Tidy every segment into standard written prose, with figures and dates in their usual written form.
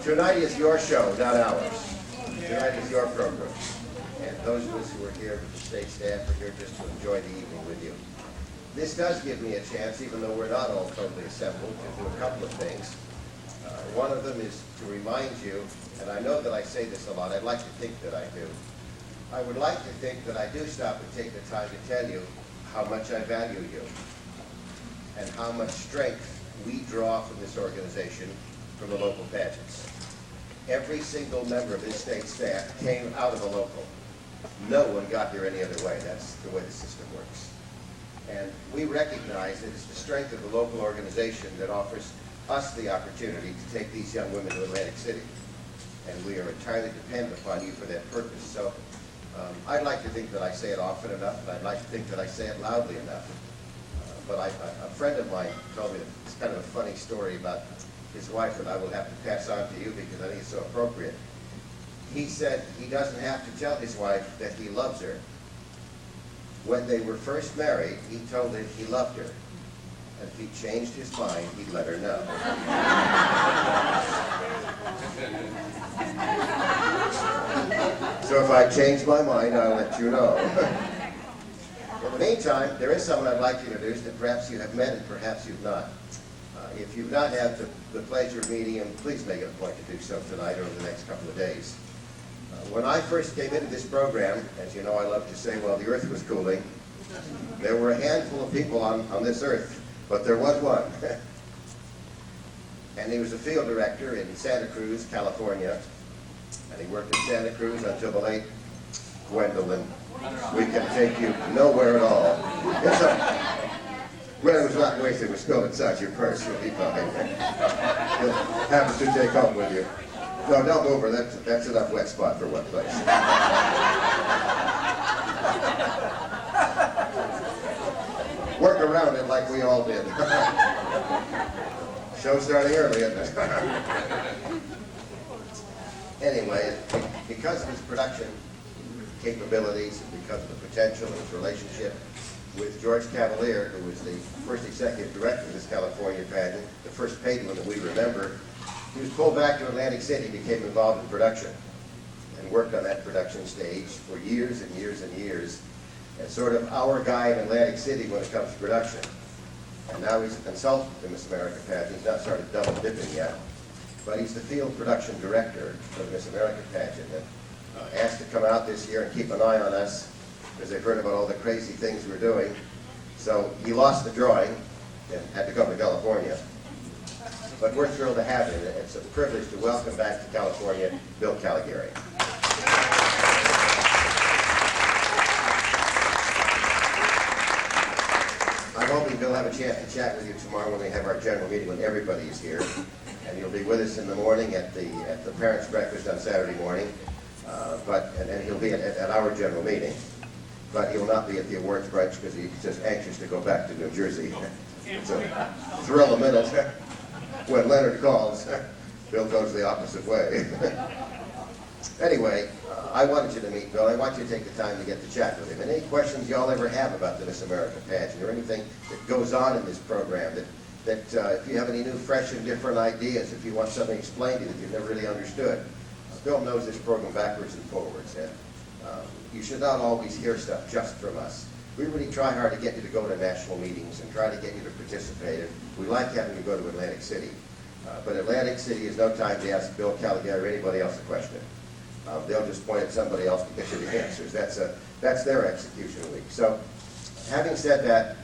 Tonight is your show, not ours. Tonight is your program. And those of us who are here with the state staff are here just to enjoy the evening with you. This does give me a chance, even though we're not all totally assembled, to do a couple of things. One of them is to remind you, and I know that I say this a lot, I'd like to think that I do. I would like to think that I do stop and take the time to tell you how much I value you and how much strength we draw from this organization, from the local pageants. Every single member of this state staff came out of a local. No one got here any other way. That's the way the system works. And we recognize that it's the strength of the local organization that offers us the opportunity to take these young women to Atlantic City. And we are entirely dependent upon you for that purpose. So I'd like to think that I say it often enough, and I'd like to think that I say it loudly enough. But a friend of mine told me it's kind of a funny story about his wife that I will have to pass on to you because I think it's so appropriate. He said he doesn't have to tell his wife that he loves her. When they were first married, he told her he loved her. And if he changed his mind, he'd let her know. So if I change my mind, I'll let you know. In the meantime, there is someone I'd like to introduce that perhaps you have met and perhaps you've not. If you've not had the pleasure of meeting him, please make it a point to do so tonight or over the next couple of days. When I first came into this program, as you know, I love to say, while the earth was cooling, there were a handful of people on this earth, but there was one. And he was a field director in Santa Cruz, California. And he worked in Santa Cruz until the late Gwendolyn. We can take you nowhere at all. When it was not wasted, it was still inside your purse. You'll be fine. You'll have us to take home with you. No, don't move her. That's enough wet spot for one place. Work around it like we all did. Show starting early, isn't it? Anyway, because of his production capabilities, and because of the potential of his relationship with George Cavalier, who was the first executive director of this California pageant, the first paid one that we remember, he was pulled back to Atlantic City, became involved in production, and worked on that production stage for years and years and years, as sort of our guy in Atlantic City when it comes to production. And now he's a consultant to Miss America pageant. He's not started double dipping yet, but he's the field production director for the Miss America pageant, and asked to come out this year and keep an eye on us, because they've heard about all the crazy things we're doing. So he lost the drawing and had to come to California. But we're thrilled to have him. It's a privilege to welcome back to California Bill Caligari. I'm hoping Bill will have a chance to chat with you tomorrow when we have our general meeting when everybody is here. And you'll be with us in the morning at the parents' breakfast on Saturday morning. And then he'll be at our general meeting. But he'll not be at the awards brunch because he's just anxious to go back to New Jersey. It's a thrill a minute. When Leonard calls, Bill goes the opposite way. Anyway, I wanted you to meet Bill. I want you to take the time to get to chat with him. And any questions y'all ever have about the Miss America pageant or anything that goes on in this program, that if you have any new, fresh, and different ideas, if you want something explained to you that you've never really understood, Bill knows this program backwards and forwards. And you should not always hear stuff just from us. We really try hard to get you to go to national meetings and try to get you to participate. And we like having you go to Atlantic City. But Atlantic City is no time to ask Bill Caligari or anybody else a question. They'll just point at somebody else to get you the answers. That's their execution week. So having said that,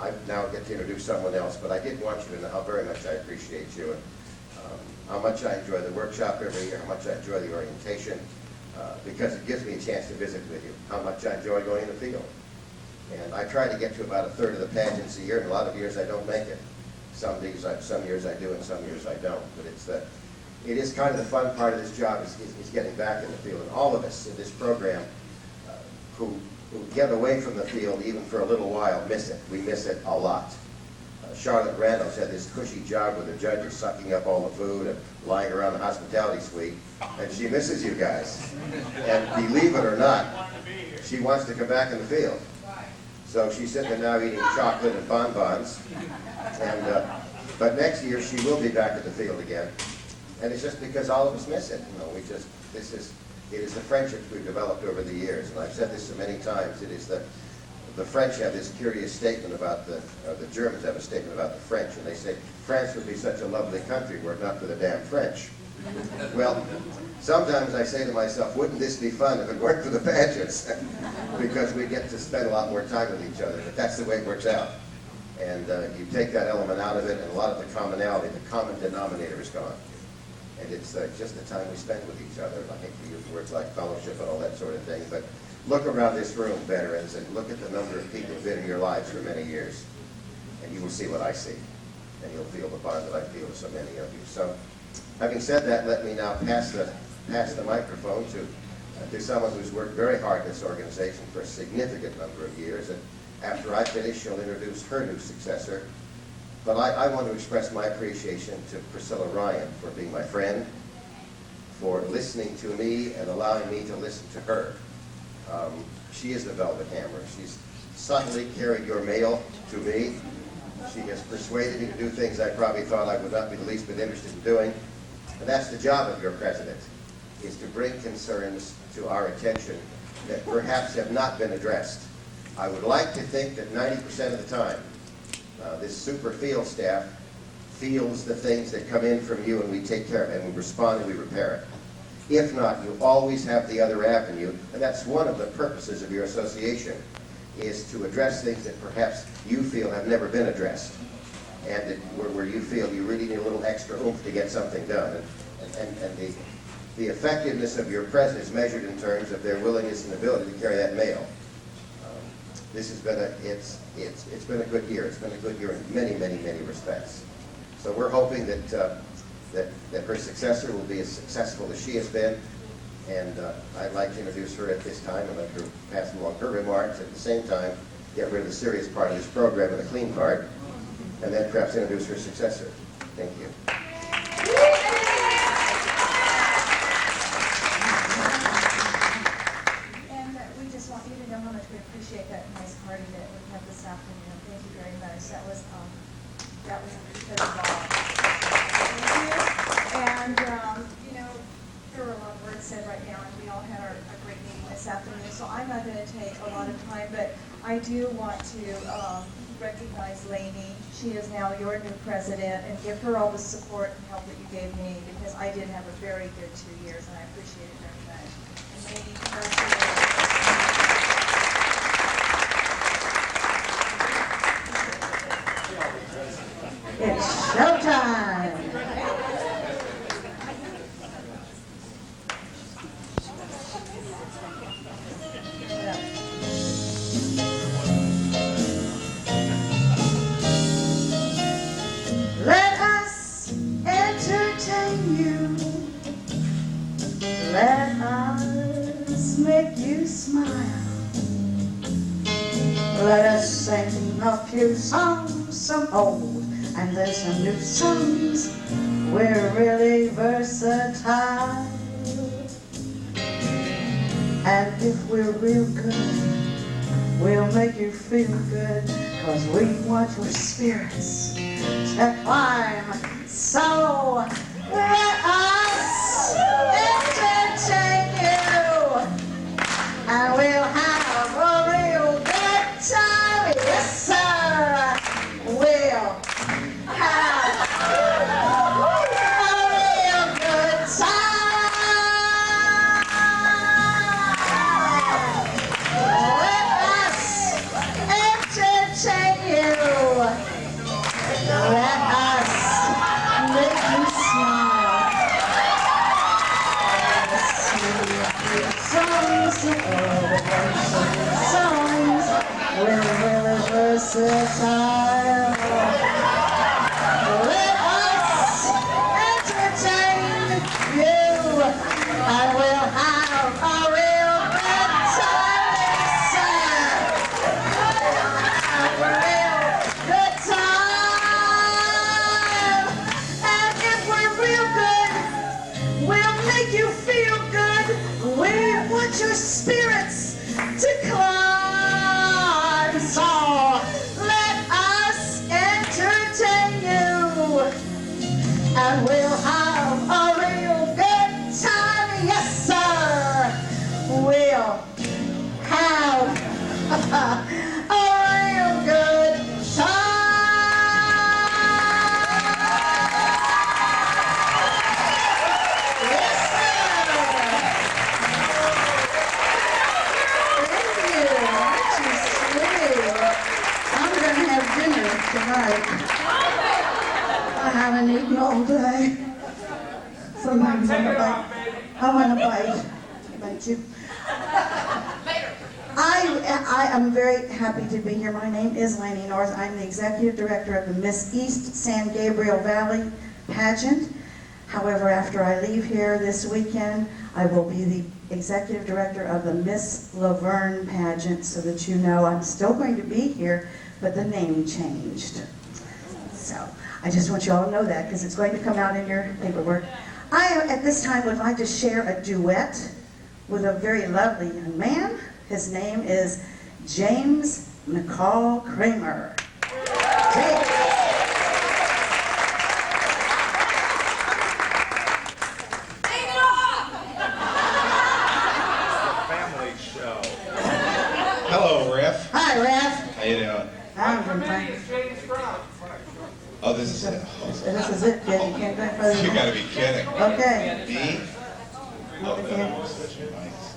I now get to introduce someone else, but I did want you to know how very much I appreciate you and how much I enjoy the workshop every year, how much I enjoy the orientation, because it gives me a chance to visit with you, how much I enjoy going in the field. And I try to get to about a third of the pageants a year, and a lot of years I don't make it. Some years I do, and some years I don't. But it is kind of the fun part of this job is getting back in the field. And all of us in this program who get away from the field even for a little while miss it. We miss it a lot. Charlotte Randall's had this cushy job where the judge is sucking up all the food and lying around the hospitality suite, and she misses you guys. And believe it or not, she wants to come back in the field. So she's sitting there now eating chocolate and bonbons. But next year she will be back at the field again. And it's just because all of us miss it. You know, it is the friendships we've developed over the years. And I've said this so many times. It is the French have this curious statement about the Germans have a statement about the French, and they say, France would be such a lovely country were it not for the damn French. Well, sometimes I say to myself, wouldn't this be fun if it weren't for the pageants? Because we get to spend a lot more time with each other, but that's the way it works out. And you take that element out of it, and a lot of the commonality, the common denominator is gone. And it's just the time we spend with each other. I hate to use words like fellowship and all that sort of thing, but look around this room, veterans, and look at the number of people who've been in your lives for many years, and you will see what I see, and you'll feel the bond that I feel with so many of you. So, having said that, let me now pass the microphone to someone who's worked very hard in this organization for a significant number of years, and after I finish, she'll introduce her new successor. But I want to express my appreciation to Priscilla Ryan for being my friend, for listening to me and allowing me to listen to her. She is the Velvet Hammer. She's subtly carried your mail to me. She has persuaded me to do things I probably thought I would not be the least bit interested in doing. And that's the job of your president, is to bring concerns to our attention that perhaps have not been addressed. I would like to think that 90% of the time, this super field staff feels the things that come in from you, and we take care of it, and we respond and we repair it. If not, you always have the other avenue, and that's one of the purposes of your association, is to address things that perhaps you feel have never been addressed, and that where you feel you really need a little extra oomph to get something done. And the effectiveness of your presence is measured in terms of their willingness and ability to carry that mail. This has been it's been a good year. It's been a good year in many, many, many respects. So we're hoping that her successor will be as successful as she has been, and I'd like to introduce her at this time and let her pass along her remarks. At the same time, get rid of the serious part of this program and the clean part, and then perhaps introduce her successor. Thank you. And we just want you to know how much we appreciate that nice party that we had this afternoon. Thank you very much. That was because of all. And, there were a lot of words said right now, and we all had a great meeting this afternoon, so I'm not going to take a lot of time, but I do want to recognize Lainey. She is now your new president, and give her all the support and help that you gave me, because I did have a very good 2 years, and I appreciate it very much. And Lainey, it's showtime! Let us entertain you. Let us make you smile. Let us sing a few songs, some old and there's some new songs. We're really versatile. And if we're real good, we'll make you feel good, 'cause we want your spirits to climb. So let us entertain you, and we'll have a real good time. Yes, sir. We'll have a real good time. Let us entertain you. Let us make you smile. Songs, we're really versatile. Let us entertain you, and we'll have a real good time. A real good time. And if we're real good, we'll make you feel good. We want your spirits to climb. So let us entertain you, and we'll have a I want to bite. Bite you. I am very happy to be here. My name is Lilaine North. I'm the executive director of the Miss East San Gabriel Valley pageant. However, after I leave here this weekend, I will be the executive director of the Miss Laverne pageant, so that you know I'm still going to be here, but the name changed. So I just want you all to know that, because it's going to come out in your paperwork. I, at this time, would like to share a duet with a very lovely young man. His name is James McCall Kramer. James. Family show. Hello, Riff. Hi, Riff. How you doing? I'm doing fine. Oh, this is it. This is it, kid. You can't go further. You gotta be kidding. Okay. Me? Oh, Okay. no, switching mics.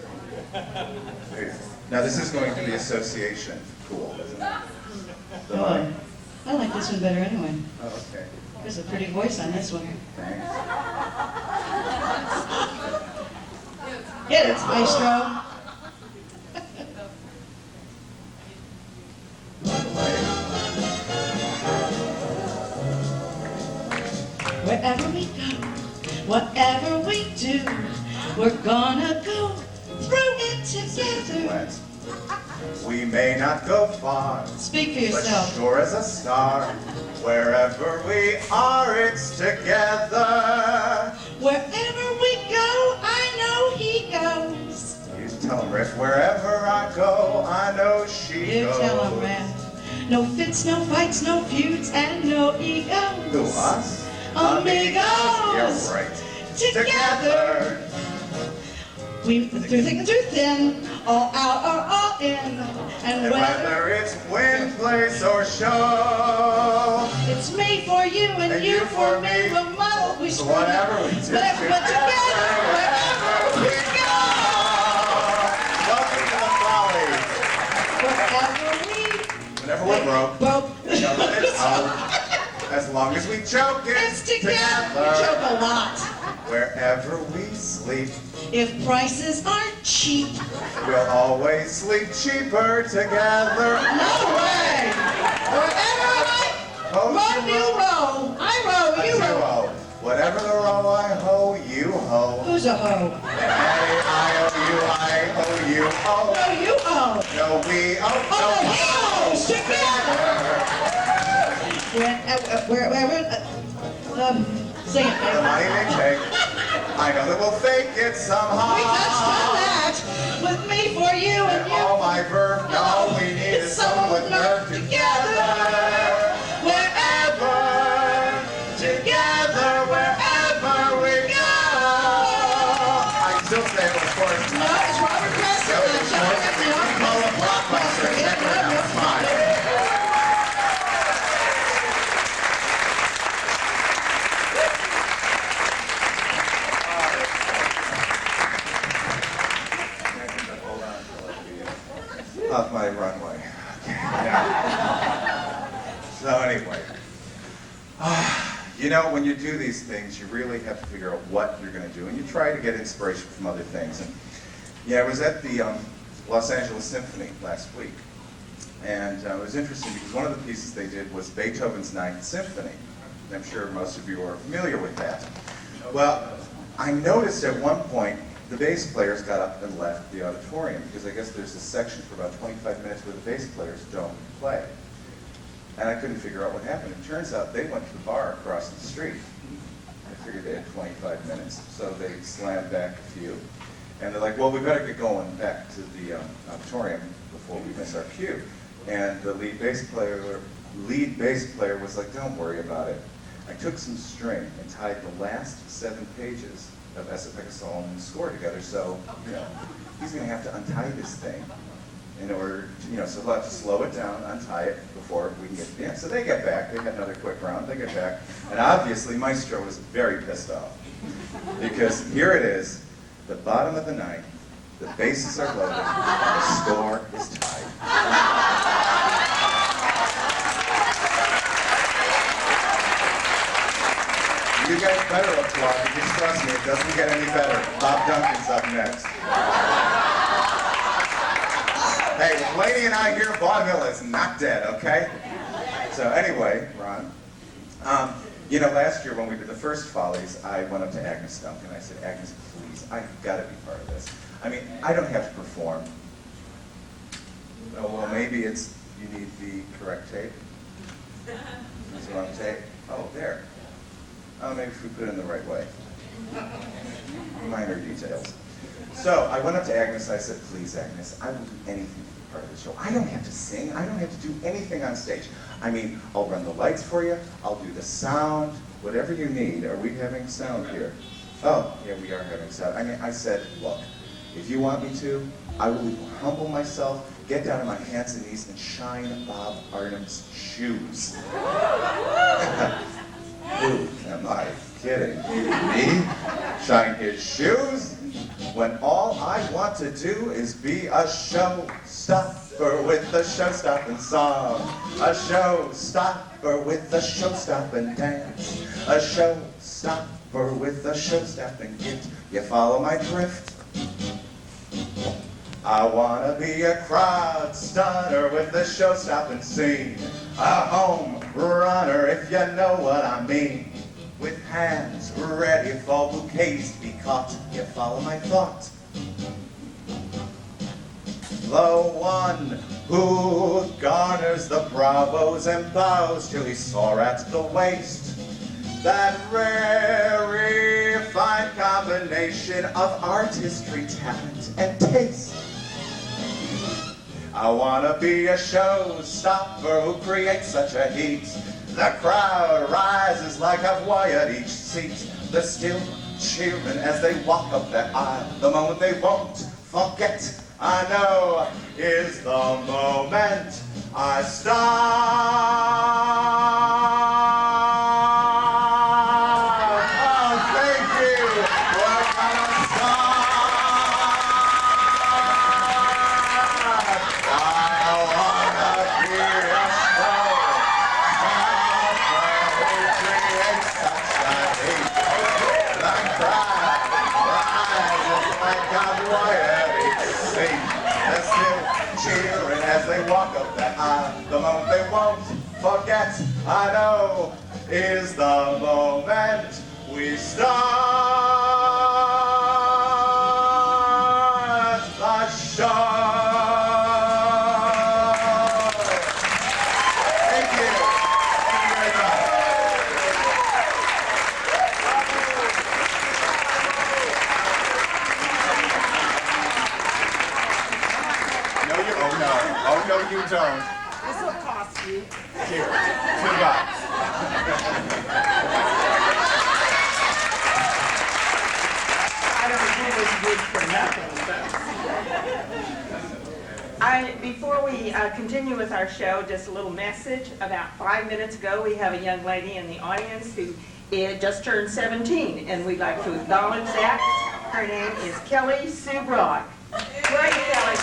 Now, this is going to be association. Cool, isn't it? The mic. I like this one better anyway. Oh, okay. There's a pretty voice on this one. Thanks. Get it, maestro. Wherever we go, whatever we do, we're gonna go through it together. Let's. We may not go far, Speak for but yourself. sure as a star. Wherever we are, it's together. Wherever we go, I know he goes. You tell him, Riff. Wherever I go, I know she You goes. tell him, Rand. No fits, no fights, no feuds, and no egos. Who, us? Amigos. Yeah, right. Together. We through thick and through thin, all out or all in, and And whether it's win, place, or show, it's me for you and you for me, the model we so whatever we do but together, wherever we go, welcome to the Follies. wherever we Whenever we're broke, broke, you know that it's out. As long as we choke, it's together. We joke a lot. Wherever we sleep, If prices aren't cheap, we'll always sleep cheaper together. no way. Wherever I row, you row. I row, you row. Duo. Whatever the row I hoe, you hoe. Who's a hoe? I owe you, owe. No, you owe. No, we owe. Oh, No, he owes together. Wherever, sing it, the baby. money they take, I know that we'll fake it somehow. We touched on that with me for you and you. All my verb, no, we need is someone with nerve together. Wherever, Together, wherever we go. I can still say it was forced. no, it's Robert Preston. That was forced. We can call it Blockbuster. That's fine. Of my runway. Okay. Yeah. So anyway, you know, when you do these things, you really have to figure out what you're going to do, and you try to get inspiration from other things. And yeah, I was at the Los Angeles Symphony last week, and it was interesting because one of the pieces they did was Beethoven's Ninth Symphony. I'm sure most of you are familiar with that. Well, I noticed at one point the bass players got up and left the auditorium because I guess there's a section for about 25 minutes where the bass players don't play. And I couldn't figure out what happened. It turns out they went to the bar across the street. I figured they had 25 minutes, so they slammed back a few. And they're like, well, we better get going back to the auditorium before we miss our cue. And the lead bass player was like, don't worry about it. I took some string and tied the last 7 pages of Essa Solomon score together, so, you know, he's going to have to untie this thing in order to, you know, so he'll have to slow it down, untie it before we can get to the end. So they get back, they had another quick round, they get back, and obviously Maestro was very pissed off, because here it is, the bottom of the ninth, the bases are loaded, and the score is tied. You guys better applaud because trust me, it doesn't get any better. Bob Duncan's up next. Hey, with Lady and I here, vaudeville is not dead, okay? So anyway, Ron, you know, last year when we did the first Follies, I went up to Agnes Duncan and I said, Agnes, please, I've got to be part of this. I mean, I don't have to perform. Oh, well, maybe it's, you need the correct tape. That's the wrong tape. Oh, there. Oh, maybe if we put it in the right way. Minor details. So I went up to Agnes, I said, please, Agnes, I will do anything to be part of the show. I don't have to sing. I don't have to do anything on stage. I mean, I'll run the lights for you. I'll do the sound, whatever you need. Are we having sound here? Oh, yeah, we are having sound. I mean, I said, look, if you want me to, I will humble myself, get down on my hands and knees, and shine Bob Arnim's shoes. Who am I kidding? Me? Shine his shoes? When all I want to do is be a showstopper with a show-stopping song. A showstopper with a show-stopping dance. A showstopper with a show-stopping gift. You follow my drift? I wanna be a crowd stunner with a show-stopping scene. A home runner, if you know what I mean. With hands ready for bouquets to be caught. You follow my thought? The one who garners the bravos and bows till he's sore at the waist. That rare, refined combination of artistry, talent, and taste. I wanna be a showstopper who creates such a heat. The crowd rises like a Y at each seat. They're still cheering as they walk up that aisle. The moment they won't forget, I know, is the moment I stop. Oh, thank you. We're gonna start. I wanna be a cheering as they walk up that aisle. The moment they won't forget, I know, is the moment we start the show. Thank you. Thank you very much. Oh, no, you don't. This will cost you. Here, $2. I don't do this good for nothing, but. Before we continue with our show, just a little message. About 5 minutes ago, we have a young lady in the audience who just turned 17, and we'd like to acknowledge that. Her name is Kelly Sue Brock. Great, Kelly.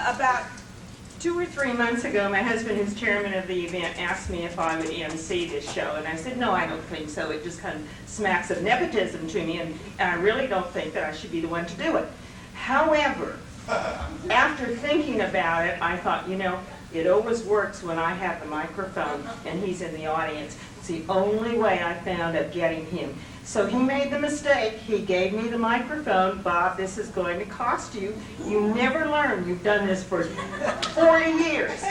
About 2 or 3 months ago, my husband, who's chairman of the event, asked me if I would MC this show, and I said, no, I don't think so. It just kind of smacks of nepotism to me, and I really don't think that I should be the one to do it. However, after thinking about it, I thought, you know, it always works when I have the microphone and he's in the audience. It's the only way I found of getting him. So he made the mistake. He gave me the microphone. Bob, this is going to cost you. You never learn. You've done this for 40 years.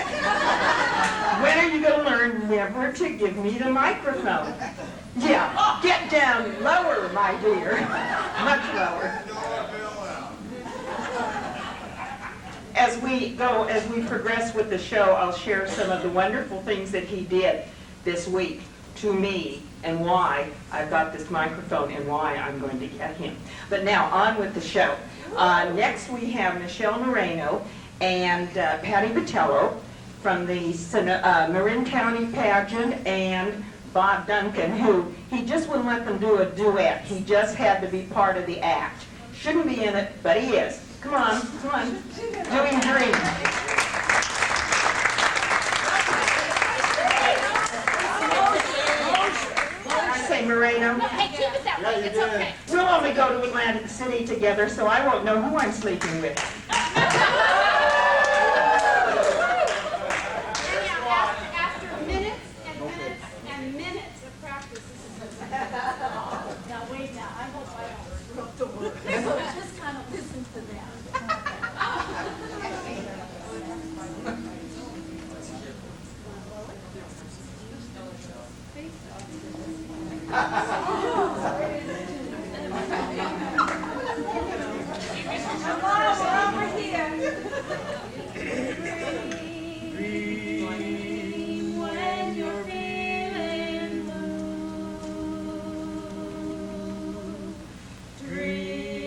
When are you going to learn never to give me the microphone? Yeah, get down lower, my dear. Much lower. as we progress with the show, I'll share some of the wonderful things that he did this week to me and why I've got this microphone and why I'm going to get him. But now, on with the show. Next we have Michelle Moreno and Patty Botello from the Marin County pageant, and Bob Duncan, who he just wouldn't let them do a duet. He just had to be part of the act. Shouldn't be in it, but he is. Come on, come on. Doing Dream. I say Moreno. No, hey, keep it that way. It's okay. We'll only go to Atlantic City together, so I won't know who I'm sleeping with. After minutes and minutes and minutes of practice, this is now wait now, I hope I don't screw up the words. So just kind of listen to them. Come on, we're over here. Dream when you're feeling blue. Dream,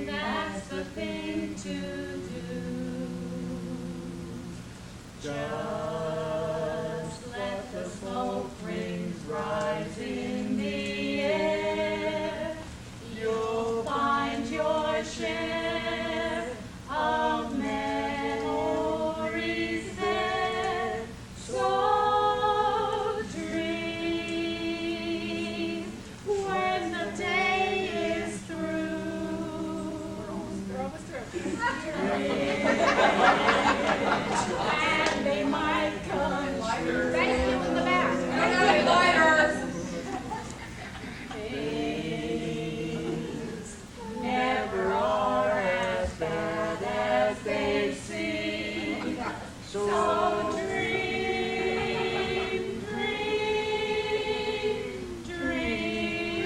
that's the thing to do. Just let the smoke rings rise in the air. You'll find your share of memories there. So dream when the day is through. We're almost through. And they might come true. Thank you in the back. Things never are as bad as they seem. So dream, dream, dream.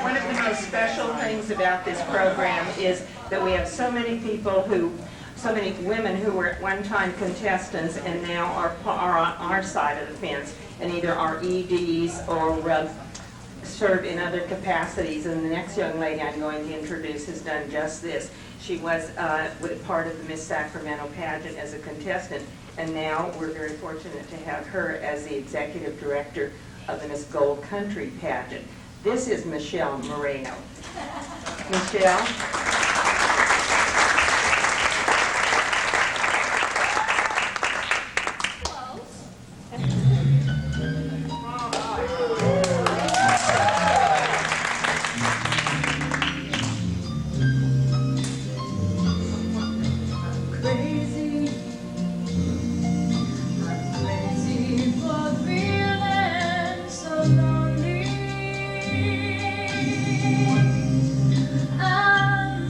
One of the most special things about this program is that we have so many women who were at one time contestants and now are on our side of the fence and either are EDs or serve in other capacities. And the next young lady I'm going to introduce has done just this. She was part of the Miss Sacramento pageant as a contestant, and now we're very fortunate to have her as the executive director of the Miss Gold Country pageant. This is Michelle Moreno. Michelle? Crazy, I'm crazy for feeling so lonely. I'm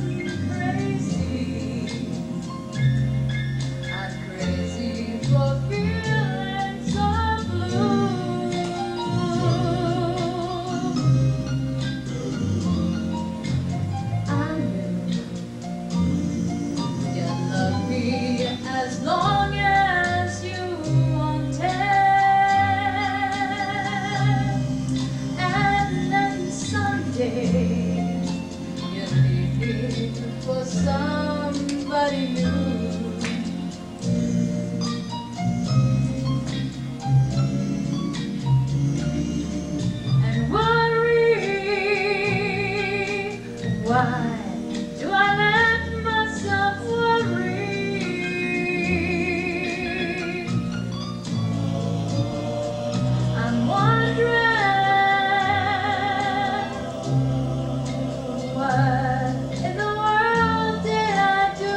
crazy for feeling so blue. I you love me as long as you wanted, and then someday you leave me for somebody new. And worry, why do I let myself worry? I'm wondering, what in the world did I do?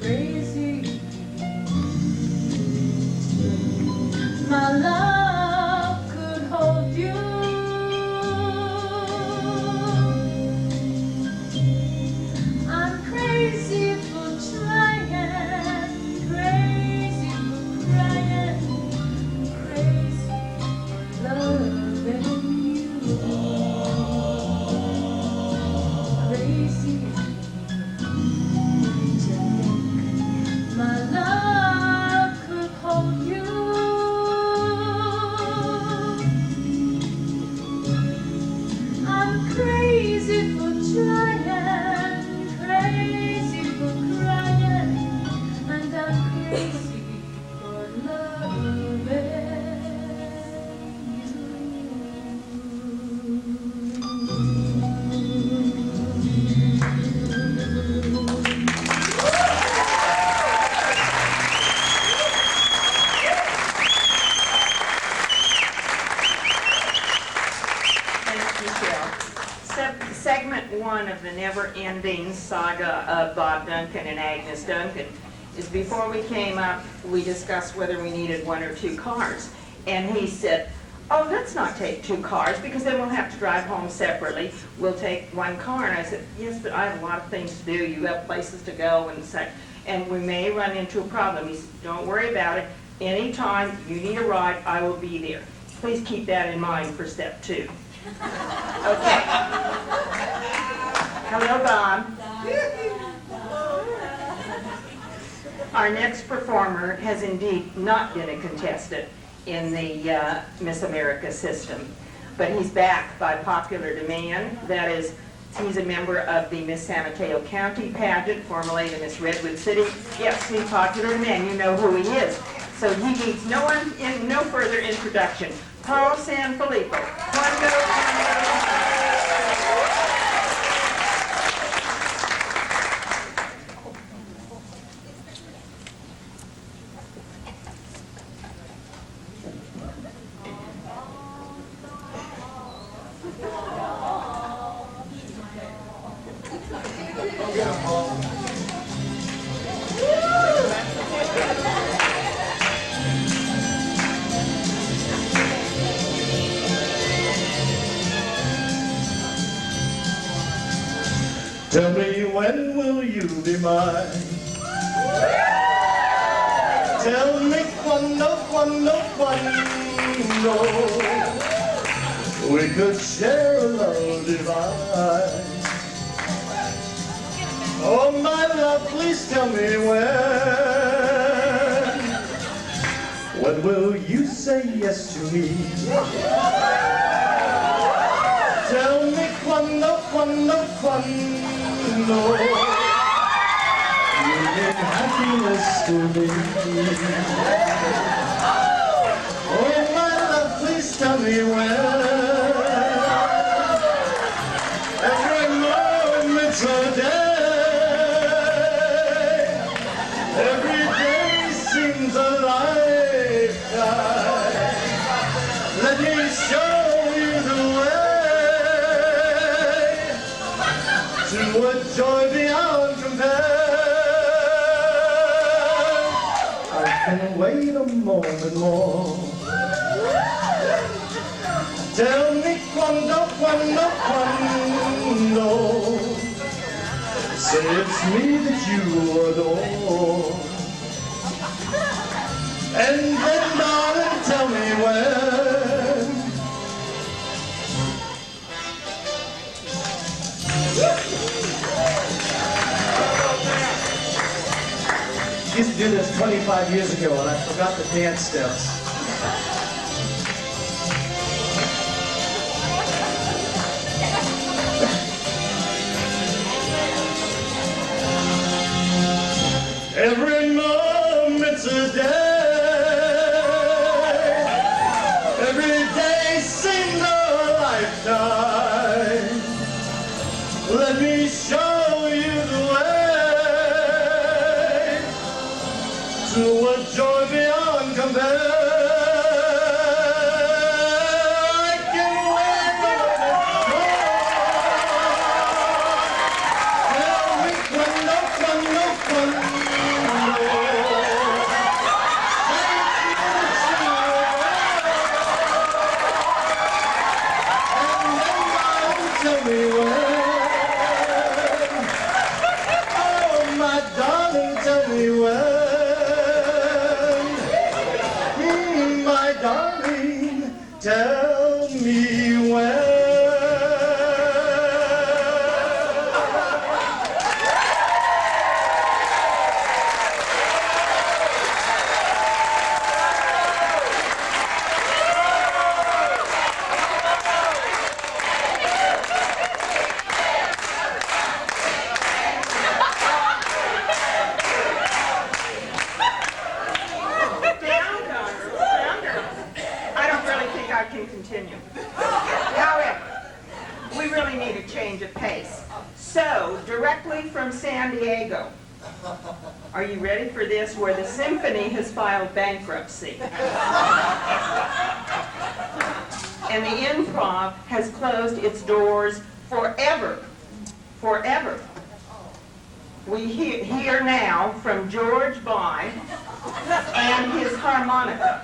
Crazy, my love could hold you. I'm crazy. one of the never-ending saga of Bob Duncan and Agnes Duncan is before we came up, we discussed whether we needed 1 or 2 cars. And he said, oh, let's not take 2 cars because then we'll have to drive home separately. We'll take 1 car. And I said, yes, but I have a lot of things to do. You have places to go and such. And we may run into a problem. He said, don't worry about it. Anytime you need a ride, I will be there. Please keep that in mind for step 2. Okay. Hello, Bob. Our next performer has indeed not been a contestant in the Miss America system, but he's back by popular demand. That is, he's a member of the Miss San Mateo County pageant, formerly the Miss Redwood City. Yes, he's popular demand. You know who he is. So he needs no further introduction. Paul Sanfilippo. Tell me, when will you be mine? Tell me cuando we could share a love divine. Oh, my love, please tell me when. When will you say yes to me? Tell me cuando you mean happiness to me. Oh, my love, please tell me when. Every moment's a day. Every day seems a lifetime. Let me show you the way to a joy beyond compare. I can wait a moment more. Tell me cuando say it's me that you adore. And then darling, tell me when. Used to do this 25 years ago and I forgot the dance steps. Every moment's a day. Every day seems a lifetime. Let me show you the way to a joy beyond compare. I can wait a minute more. Tell me cuando tell me when. Oh, my darling, tell me when. My darling, tell me when. Continue. However, we really need a change of pace. So, directly from San Diego, are you ready for this? Where the symphony has filed bankruptcy. And the improv has closed its doors forever forever. We hear now from George Bly and his harmonica.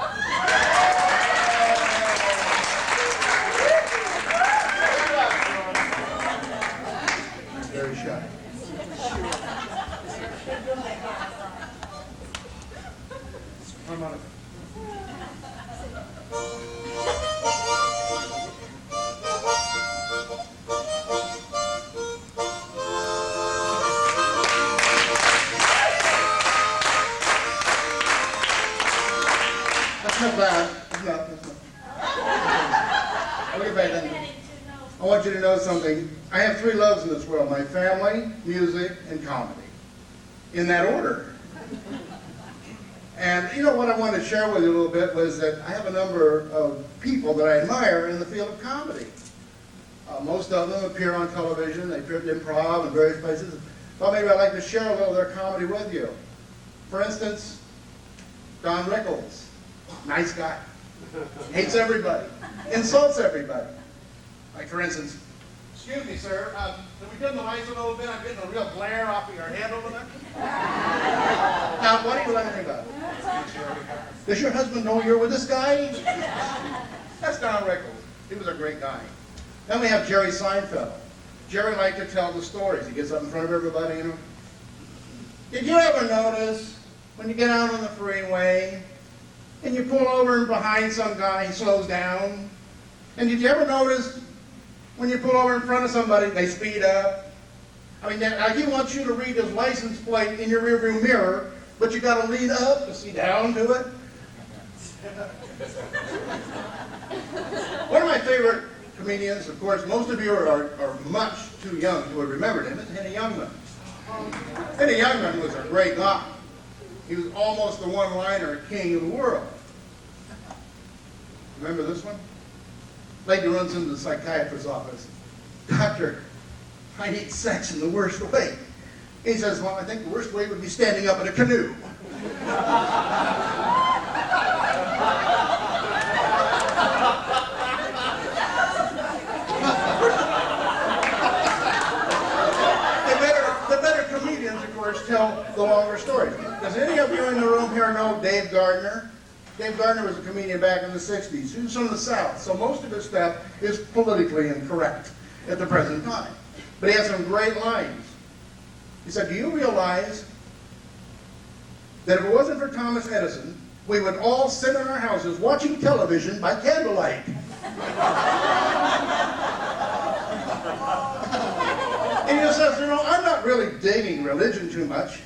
Very shy. Harmonica. That's not bad. It's not. Okay, then. I want you to know something. I have three loves in this world: my family, music, and comedy. In that order. And you know what I wanted to share with you a little bit was that I have a number of people that I admire in the field of comedy. Most of them appear on television. They appear at improv and various places. Thought maybe I'd like to share a little of their comedy with you. For instance, Don Rickles. Nice guy. Hates everybody. Insults everybody. Like, for instance, excuse me, sir, can we dim the lights a little bit? I'm getting a real glare off of your head over there. Now, what are you laughing about? Does your husband know you're with this guy? That's Don Rickles. He was a great guy. Then we have Jerry Seinfeld. Jerry liked to tell the stories. He gets up in front of everybody, you know. Did you ever notice when you get out on the freeway and you pull over behind some guy, he slows down? And did you ever notice when you pull over in front of somebody, they speed up? I mean, he wants you to read his license plate in your rearview mirror, but you got to lean up to see down to it. One of my favorite comedians, of course, most of you are much too young to have remembered him, is Henny Youngman. Henny Youngman was a great guy. He was almost the one-liner king of the world. Remember this one? Lady runs into the psychiatrist's office. Doctor, I need sex in the worst way. He says, well, I think the worst way would be standing up in a canoe. the better comedians, of course, tell the longer stories. Does any of you in the room here know Dave Gardner? Dave Gardner was a comedian back in the 60s. He was from the South, so most of his stuff is politically incorrect at the present time. But he has some great lines. He said, do you realize that if it wasn't for Thomas Edison, we would all sit in our houses watching television by candlelight? And he says, you know, I'm not really digging religion too much.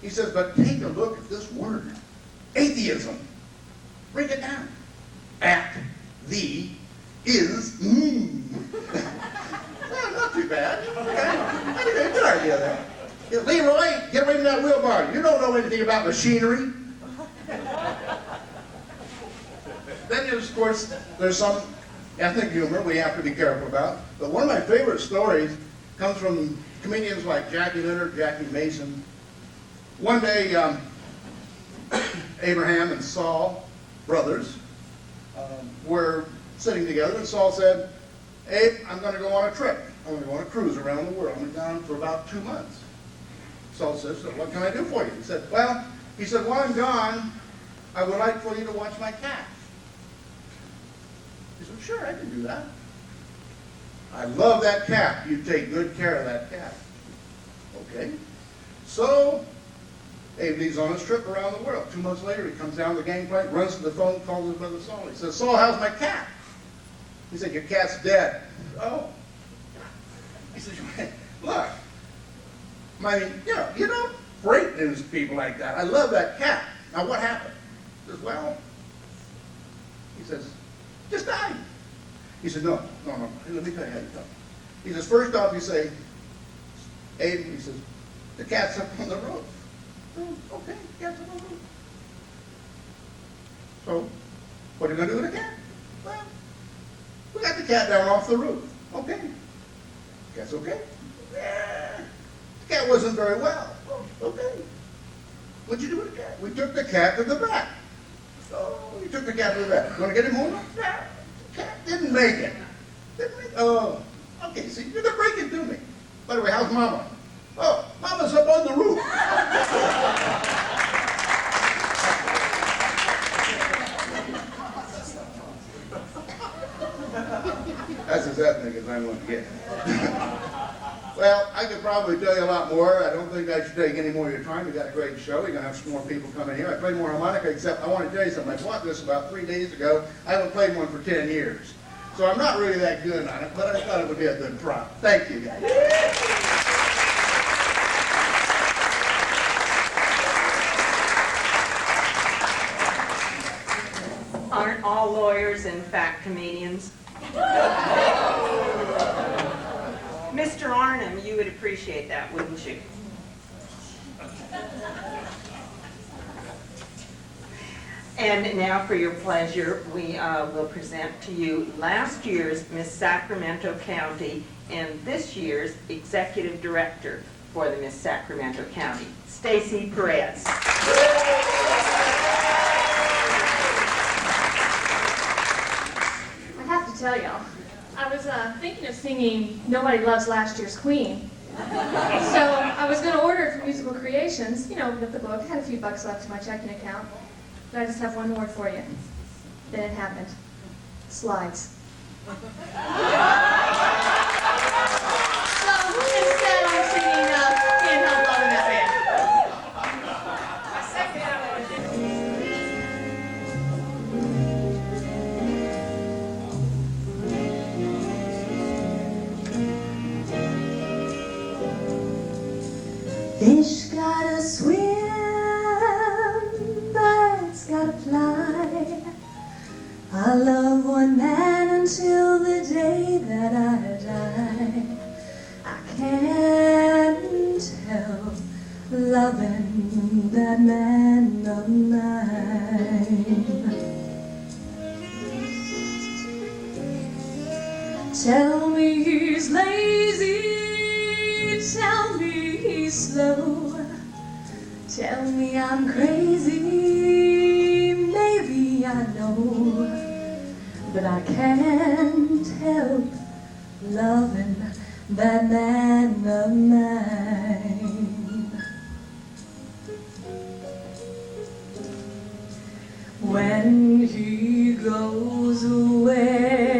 He says, but take a look at this word, atheism. Break it down. At, the, is, Well, not too bad. Okay. Good idea there. Leroy, get away from that wheelbarrow. You don't know anything about machinery. Then, of course, there's some ethnic humor we have to be careful about. But one of my favorite stories comes from comedians like Jackie Leonard, Jackie Mason. One day, Abraham and Saul, brothers, were sitting together, and Saul said, Abe, I'm going to go on a trip. I'm going to go on a cruise around the world. I'm gone for about 2 months. Saul says, so what can I do for you? He said, while I'm gone, I would like for you to watch my cat. He said, sure, I can do that. I love that cat. You take good care of that cat. Okay. So, Abe leaves on his trip around the world. 2 months later, he comes down the gangplank, runs to the phone, calls his brother Saul. He says, Saul, how's my cat? He said, your cat's dead. Oh. He says, look, you don't break news to people like that. I love that cat. Now, what happened? He says, well, he says, just died. He said, no. Let me tell you how you tell. He says, first off, you say, Abe, he says, the cat's up on the roof. Oh, okay, the cat's up on the roof. So, what are you going to do with the cat? Well, we got the cat down off the roof. Okay. Cat's okay? Yeah. The cat wasn't very well. Oh, okay. What'd you do with the cat? We took the cat to the vet. So, we took the cat to the vet. You want to get him home? Yeah. The cat didn't make it. Oh, okay, see, you're going to break it to me. By the way, how's Mama? Oh, Mama's up on the roof. That's as ethnic as I'm going to get. Well, I could probably tell you a lot more. I don't think I should take any more of your time. We've got a great show. You're going to have some more people come in here. I play more harmonica, except I want to tell you something. I bought this about 3 days ago. I haven't played one for 10 years. So I'm not really that good on it, but I thought it would be a good prop. Thank you, guys. Aren't all lawyers, in fact, comedians? Mr. Arnhem, you would appreciate that, wouldn't you? And now, for your pleasure, we will present to you last year's Miss Sacramento County and this year's Executive Director for the Miss Sacramento County, Stacy Perez. I have to tell y'all, I was thinking of singing Nobody Loves Last Year's Queen. So I was going to order it from Musical Creations, you know, with the book. Had a few bucks left in my checking account. But I just have one word for you. Then it happened. Slides. So instead I'm singing Can't Help Loving That Band. Fish gotta swim, birds gotta fly. I love one man until the day that I die. I can't help loving that man of mine. Tell me he's lazy, tell me he's slow. Tell me I'm crazy, maybe I know. But I can't help loving that man of mine. When he goes away,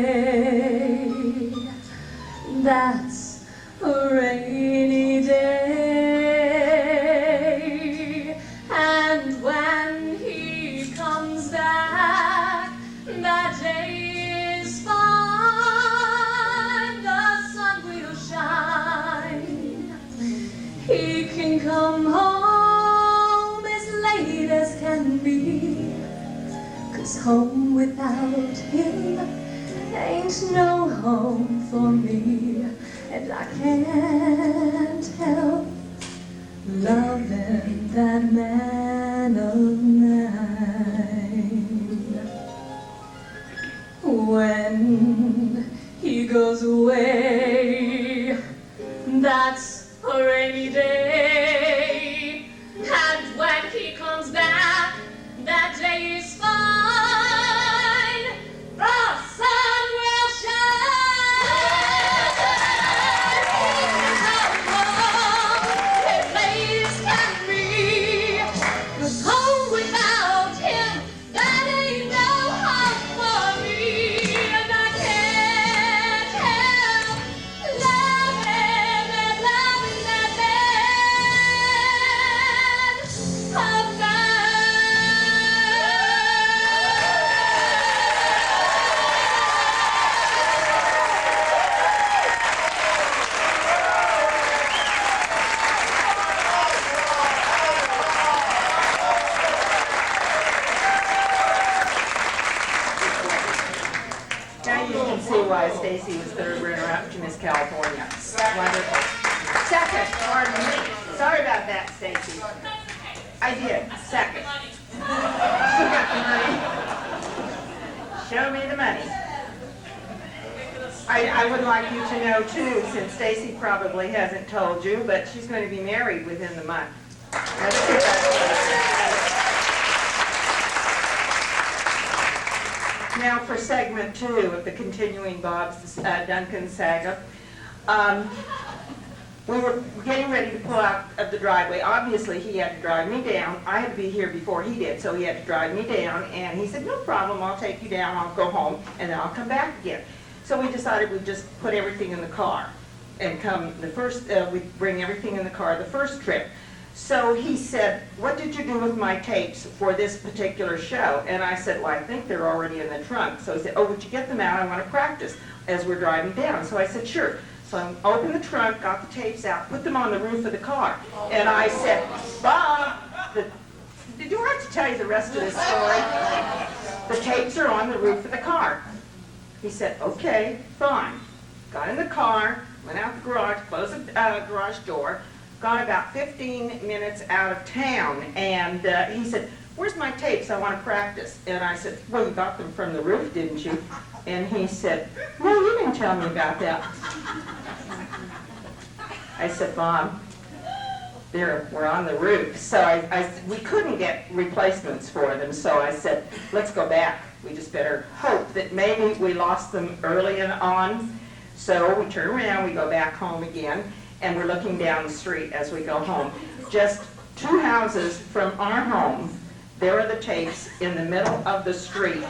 that's a rainy day. And when he comes back, that day is fine. The sun will shine. He can come home as late as can be, 'cause home without him ain't no home for me. And I can't help loving that man of mine. When he goes away, that's a rainy day. And when he comes back, that day is fine. The sun will shine. As late as can be, 'cause home without him, that ain't no home for me. And I can't help loving that man of mine. Now you can see why Stacy was third runner-up to Miss California. Wonderful. Second, pardon me. Sorry about that, Stacy. I did. Second. She got the money. Show me the money. I would like you to know, too, since Stacy probably hasn't told you, but she's going to be married within the month. Let's get that. Now for segment 2 of the continuing Bob's Duncan saga. we were getting ready to pull out of the driveway. Obviously, he had to drive me down. I had to be here before he did, so he had to drive me down. And he said, no problem, I'll take you down, I'll go home, and then I'll come back again. So we decided we'd just put everything in the car and come the first, we'd bring everything in the car the first trip. So he said, what did you do with my tapes for this particular show? And I said, well, I think they're already in the trunk. So he said, oh, would you get them out? I want to practice as we're driving down. So I said, sure. So I opened the trunk, got the tapes out, put them on the roof of the car. And I said, Bob, did you have to tell you the rest of this story? The tapes are on the roof of the car. He said, okay, fine. Got in the car, went out the garage, closed the garage door, got about 15 minutes out of town, and he said, where's my tapes? I want to practice. And I said, well, you got them from the roof, didn't you? And he said, no, you didn't tell me about that. I said, Bob, we're on the roof. So we couldn't get replacements for them, so I said, let's go back. We just better hope that maybe we lost them early and on. So we turn around, we go back home again, and we're looking down the street as we go home. Just 2 houses from our home, there are the tapes in the middle of the street.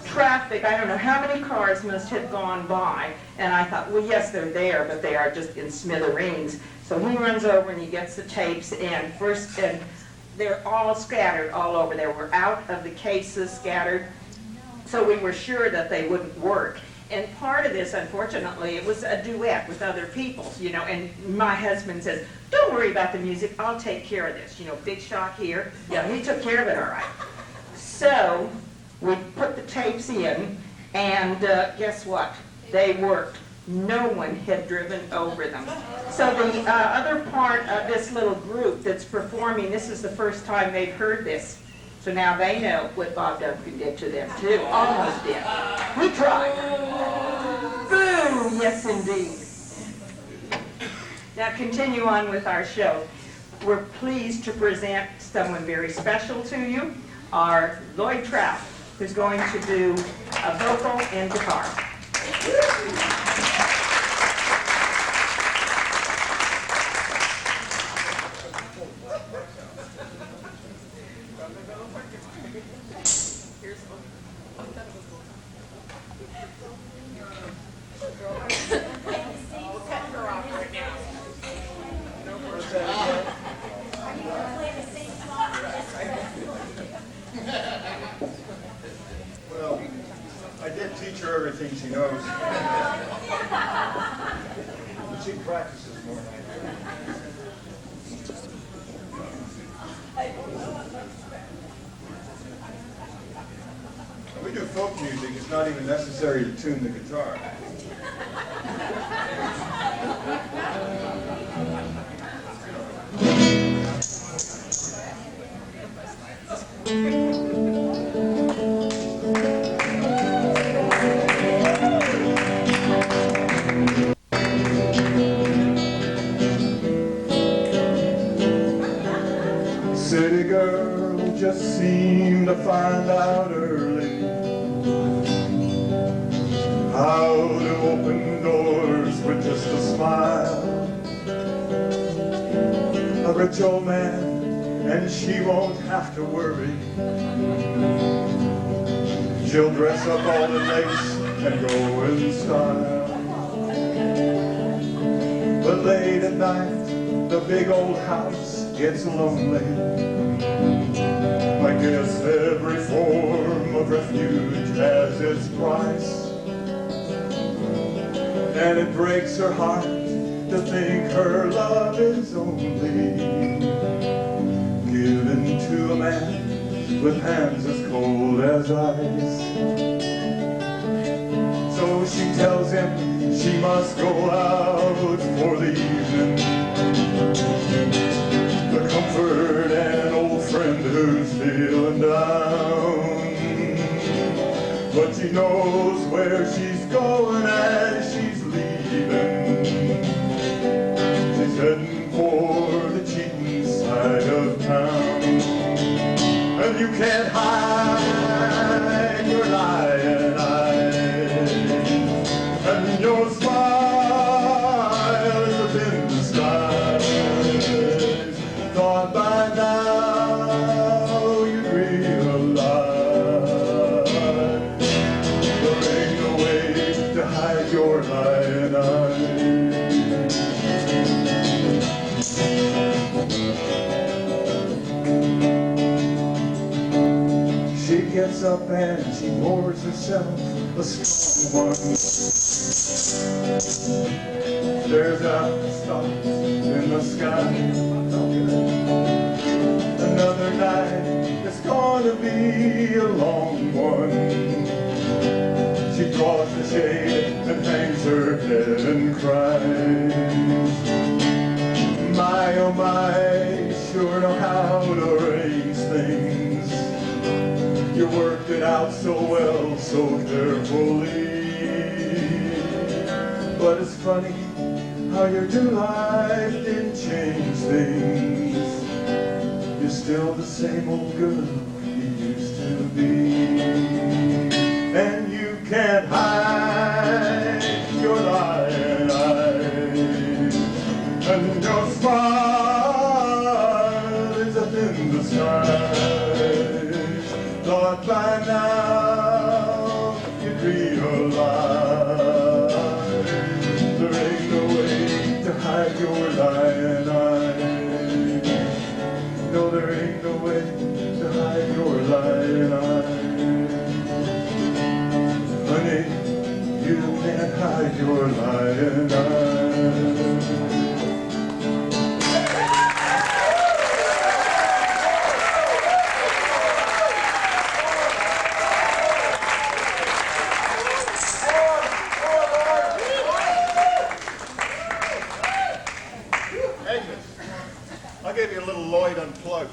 Traffic, I don't know how many cars must have gone by, and I thought, well, yes, they're there, but they are just in smithereens. So he runs over and he gets the tapes, and they're all scattered all over. They were out of the cases, scattered, so we were sure that they wouldn't work. And part of this, unfortunately, it was a duet with other people, you know, and my husband says, don't worry about the music, I'll take care of this. You know, big shot here. Yeah, he took care of it all right. So we put the tapes in, and guess what? They worked. No one had driven over them. So the other part of this little group that's performing, this is the first time they've heard this. So now they know what Bob Duncan did to them, too. Almost did. We tried. Boom! Yes, indeed. Now, continue on with our show. We're pleased to present someone very special to you, our Lloyd Trout, who's going to do a vocal and guitar. Well, I did teach her everything she knows. But she practices more. When we do folk music, it's not even necessary to tune the guitar. City girl just seemed to find out early how to open doors with just a smile. A rich old man, and she won't have to worry. She'll dress up all in lace and go in style. But late at night, the big old house gets lonely. I guess every form of refuge has its price. And it breaks her heart to think her love is only given to a man with hands as cold as ice. So she tells him she must go out for the evening to comfort an old friend who's feeling down. But she knows where she's going as she's leaving. She's heading for the cheating side of town. And you can't hide your lying eyes, and your smile is a thin style. gets up and she pours herself a strong one. There's a star in the sky. Another night is gonna be a long one. She draws the shade and hangs her head and cries. My, oh my, sure know how to arrange things. You worked it out so well, so carefully. But it's funny how your new life didn't change things. You're still the same old girl you used to be. And you can't hide your lying eyes. And your smile is up in the sky. Thought by now you'd realize there ain't no way to hide your lying eyes. No, there ain't no way to hide your lying eyes. Honey, you can't hide your lying eyes. I'll give you a little Lloyd Unplugged.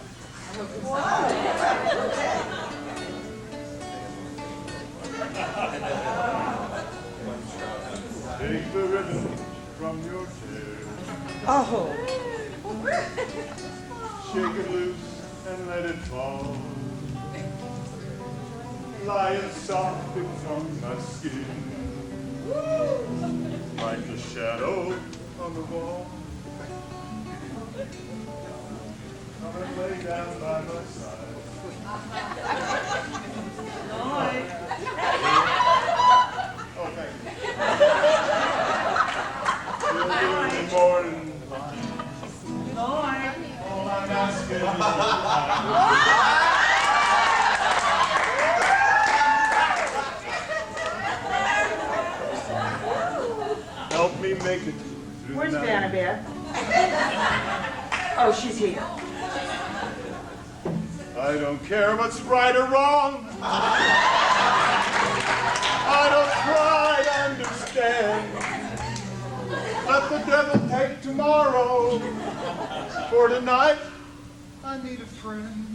Take the ribbon from your chair. Oh. Shake it loose and let it fall. Lying soft upon my skin, like the shadow on the wall. Come and lay down by my side. Oh, thank you. Till the morning light. All I'm asking is help me make it through Where's the night. Vanabeth? Oh, she's here. I don't care what's right or wrong. I don't try to understand. Let the devil take tomorrow. For tonight, I need a friend.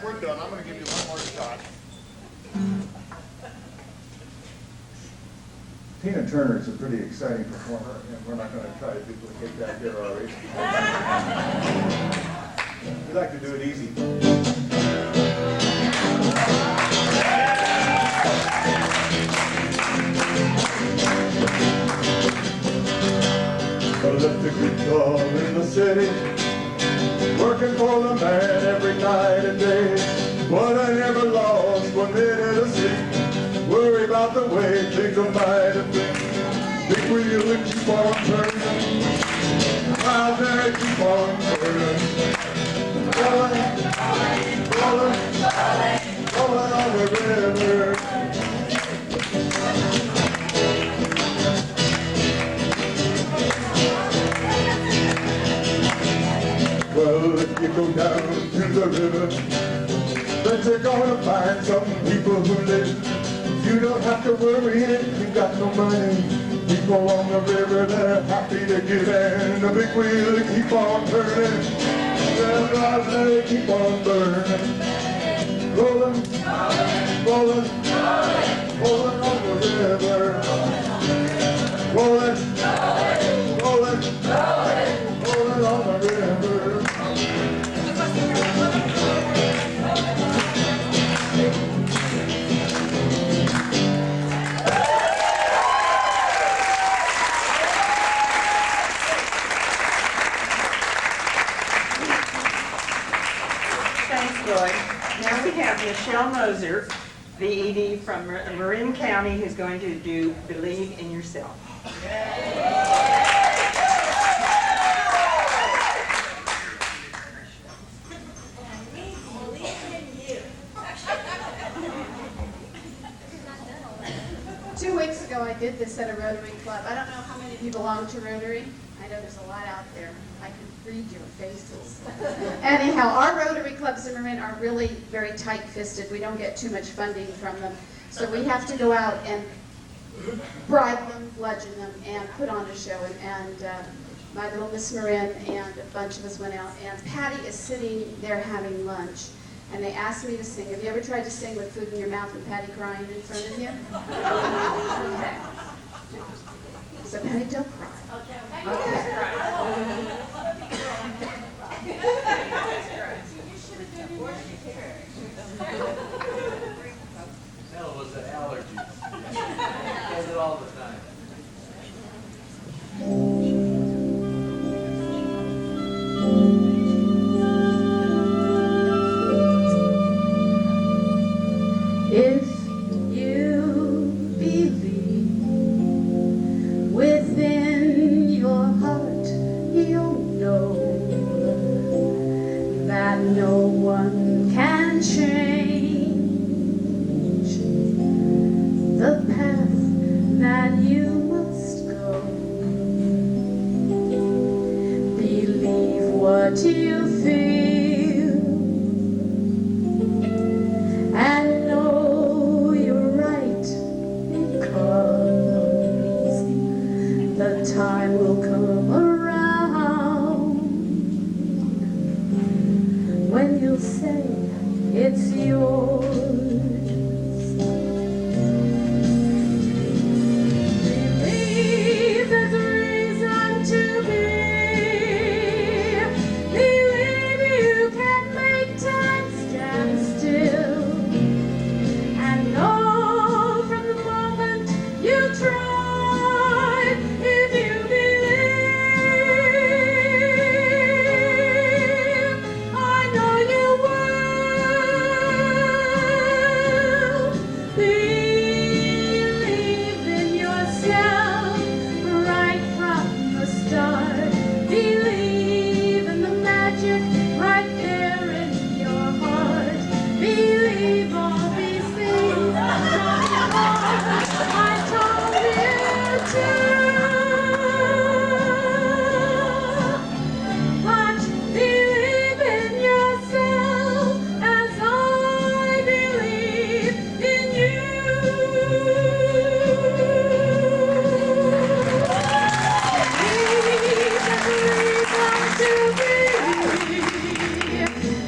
We're done. I'm going to give you one more shot. Tina Turner's a pretty exciting performer, and we're not going to try to duplicate that here, are we? We like to do it easy. I left a guitar in the city, working for the man every night and day. But I never lost 1 minute of sleep, worry about the way things might have been. Big wheel and keep on turning, miles there keep on turning. Rolling, rolling, rolling on the river. Well, if you go down to the river, then you're gonna find some people who live. You don't have to worry if you got no money. People on the river, they're happy to give in. The big wheel, they keep on turning. The rods, they keep on burning. Rolling, rolling, rolling on the river. Rolling, rolling, rolling on the river. Moser, the ED from Marin County, who's going to do Believe in Yourself. 2 weeks ago, I did this at a Rotary Club. I don't know how many of you belong to Rotary. I know there's a lot out there. I can read your faces. Anyhow, our Rotary Clubs in Marin are really very tight-fisted. We don't get too much funding from them. So we have to go out and bribe them, bludgeon them, and put on a show. And my little Miss Marin and a bunch of us went out. And Patty is sitting there having lunch. And they asked me to sing. Have you ever tried to sing with food in your mouth and Patty crying in front of you? Okay. So Patty, don't cry. Okay. Hell, was it allergies? Does it all the time. If you believe within your heart, you'll know that no one can change the path that you must go. Believe what you feel and know you're right, because the time will come around when you'll say it's yours. Believe there's a reason to believe. Believe you can make time stand still. And know from the moment you try, if you believe, I know you will. Believe in yourself right from the start. Believe in the magic right there in your heart. Believe all these things I told you to. But believe in yourself as I believe in you.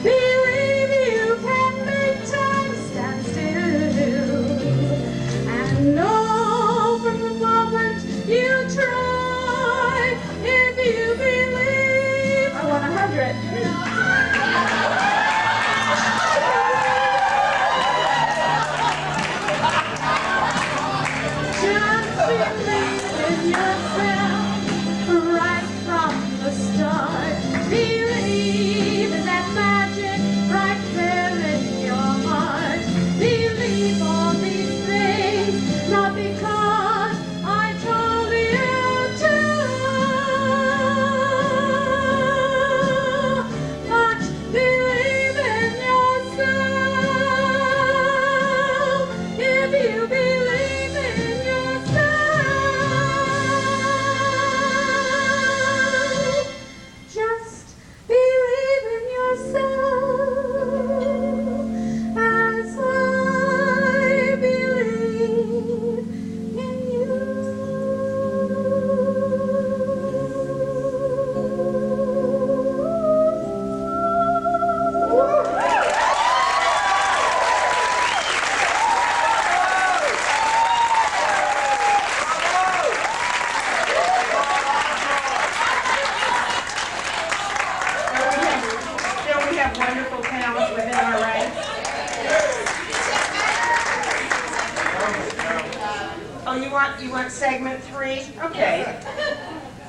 Believe you can make time stand still, and know from the moment you try, if you believe. I want 100. Just believe in yourself right from the start. Believe in that magic right there in your heart. Believe all these things, not because I told you to, but believe in yourself. If you believe in yourself, just believe in yourself as I believe in you. Still, we have wonderful talent within our ranks. Oh, you want segment 3? Okay.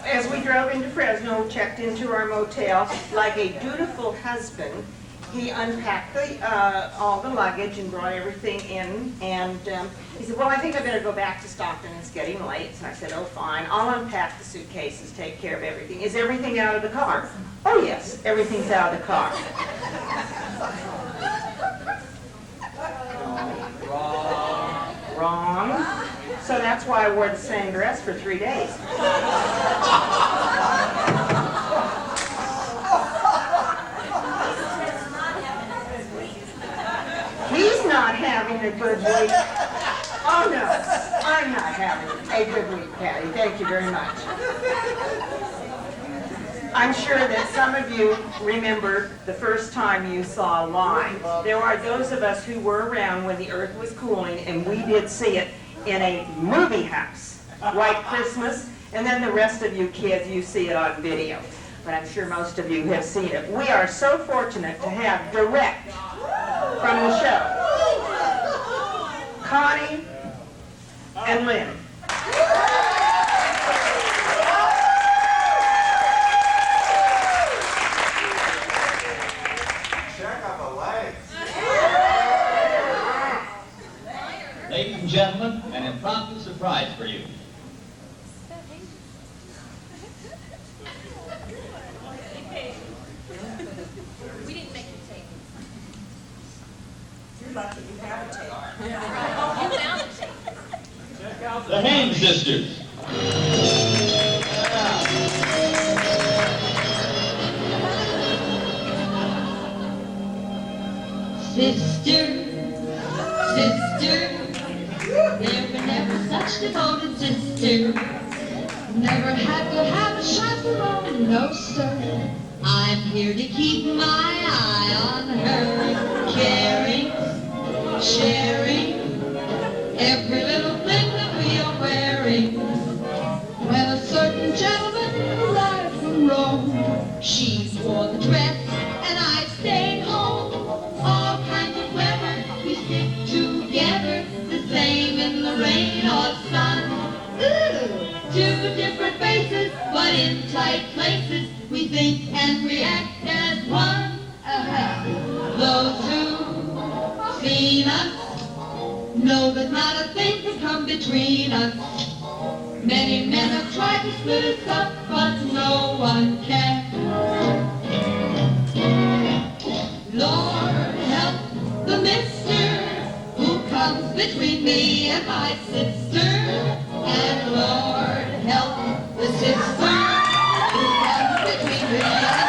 As we drove into Fresno, checked into our motel, like a dutiful husband, he unpacked all the luggage and brought everything in, and he said, well, I think I better go back to Stockton, it's getting late. So I said, oh, fine, I'll unpack the suitcases, take care of everything. Is everything out of the car? Oh, yes, everything's out of the car. Wrong. So that's why I wore the same dress for 3 days. He's not having a good week. Oh no, I'm not having a good week, Patty. Thank you very much. I'm sure that some of you remember the first time you saw Line. There are those of us who were around when the earth was cooling, and we did see it in a movie house, White Christmas, and then the rest of you kids, you see it on video. But I'm sure most of you have seen it. We are so fortunate to have direct from the show, Connie and Lynn. Check out the legs. Ladies and gentlemen, an impromptu surprise for you. We didn't make the tape. You're lucky you have a tape. You found the tape. The Haim Sisters. Sister, sister, there were never such devoted sister. Never had to have a chaperone, no sir. I'm here to keep my eye on her, caring, sharing, every little thing that we are wearing. When a certain gentleman arrived from Rome, she wore the dress and I stayed home. All kinds of weather, we stick together, the same in the rain or sun. Ooh, two different faces, but in tight places, we think and react as one. Those who've seen us know that not a thing can come between us. Many men have tried to split us up, but no one can. Lord help the mister who comes between me and my sister. And Lord help the sister who comes between me and my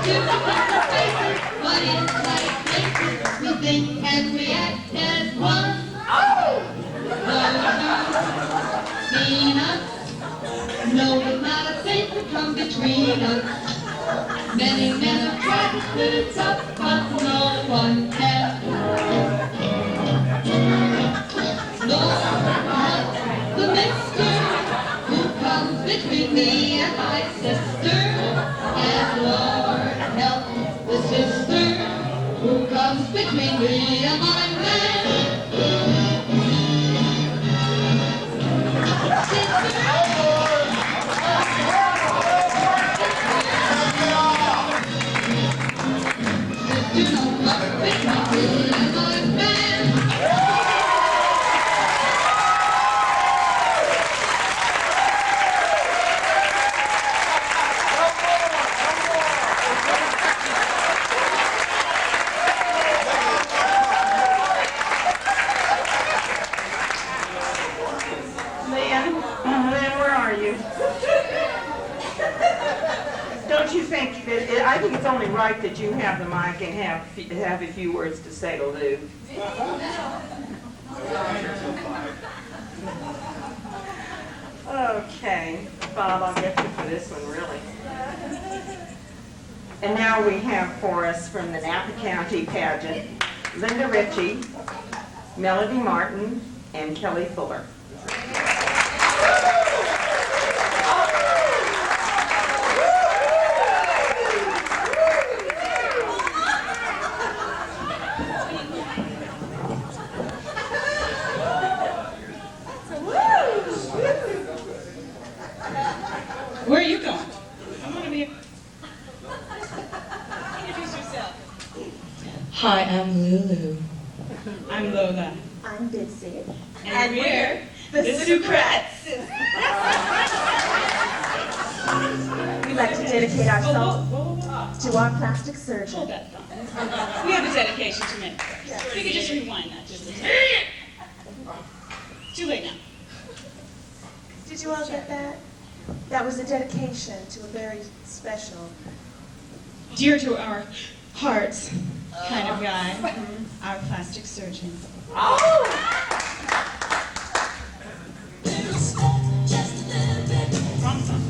two different faces, but inside places we think and we act as one. Those who've seen us know there's not a thing to come between us. Many men have tried to split us up, but no one can. Lord, the mister who comes between me and my sister, and Lord help the sister who comes between me and my man. Lilaine, where are you? Don't you think that I think it's only right that you have the mic and have a few words to say to Lou? Okay, Bob, I'll get you for this one, really. And now we have for us from the Napa County pageant, Linda Ritchie, Melody Martin, and Kelly Fuller. Where are you going? I want to be. Introduce yourself. Hi, I'm Lulu. I'm Lola. I'm Bitsy. And we're the Sucrettes. We'd like to dedicate ourselves to our plastic surgeon. Hold that thought. We have a dedication to make. We could just rewind that just a little. Too late now. Did you all get that? That was a dedication to a very special. Dear to our hearts kind of guy, our plastic surgeon. Wrong song.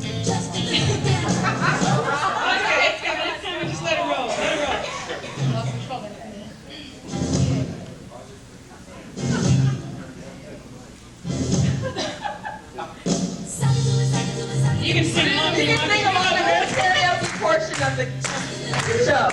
Okay, it's coming. Just let it roll. Let it roll. You can sing along. You can sing along in the karaoke portion of the show.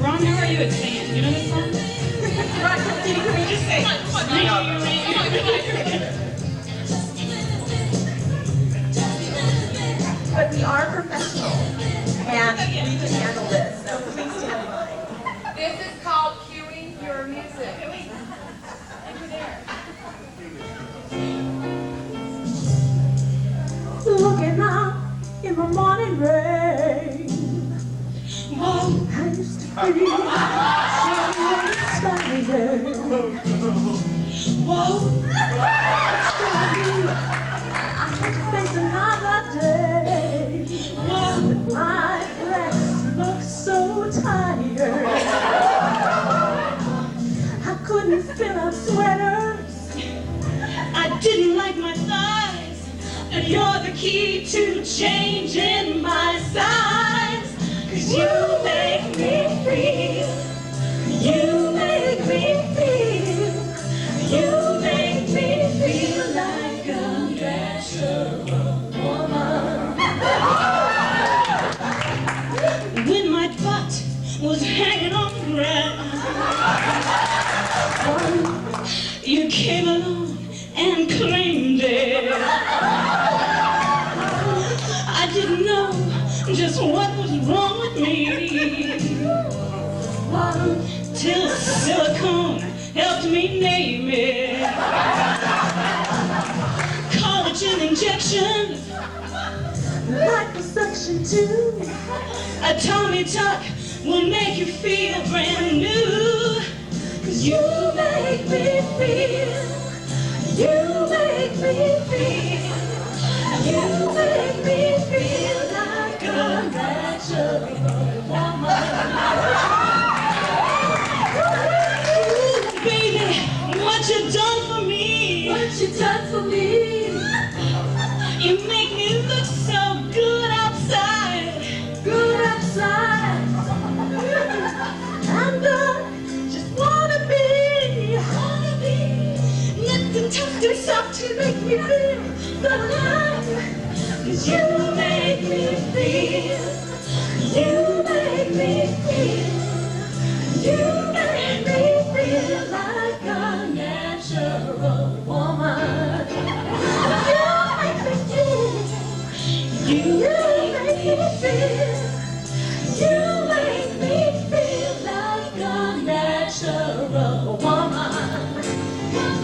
Ron, how are you at singing? You know this song? Ron, can we just sing? But we are professional, and we can handle this, so please stand in line. This is called cueing your music. Looking out in the morning rain. Whoa, I used to be standing. Whoa, I had to face another day. Whoa, my legs look so tired. I couldn't fill up sweaters. I didn't like my thighs, and you're the key to changing my size. 'Cause you make me feel, you make me feel, you make me feel like a natural woman. When my butt was hanging on the ground, you came along and claimed it. I didn't know just what was wrong with me till silicone helped me name it. Collagen injections, liposuction too. A tummy tuck will make you feel brand new. 'Cause you make me feel. You make me feel. You make me feel like a natural woman. Ooh, baby, what you done for me? What you done for me? You make me look so good outside. Good outside. I'm done. Just wanna be. Nothing tough to soft to make me feel so alive. 'Cause you make me feel. You make me feel. You make me feel like a natural woman. You make me feel. You make me feel like a natural woman.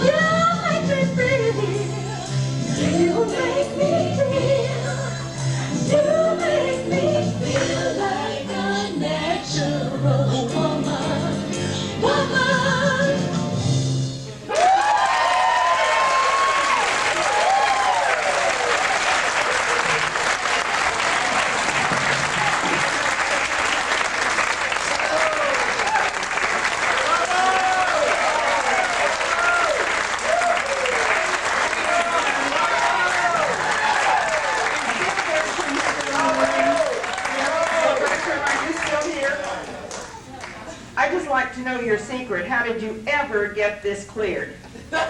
You make me feel. You make me feel. You make me feel like a natural woman. Woman. I'd just like to know your secret. How did you ever get this cleared? I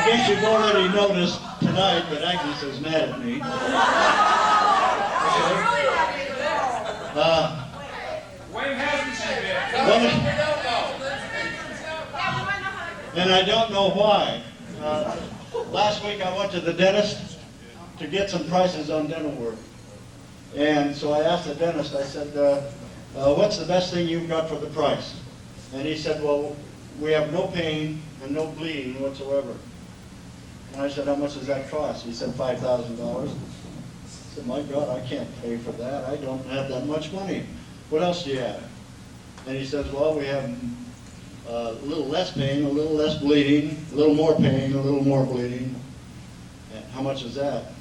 guess you've already noticed tonight that Agnes is mad at me. Wayne hasn't she been? And I don't know why. Last week I went to the dentist to get some prices on dental work. And so I asked the dentist, I said, what's the best thing you've got for the price? And he said, well, we have no pain and no bleeding whatsoever. And I said, how much does that cost? He said, $5,000. I said, my God, I can't pay for that. I don't have that much money. What else do you have? And he says, well, we have a little less pain, a little less bleeding, a little more pain, a little more bleeding. And how much is that?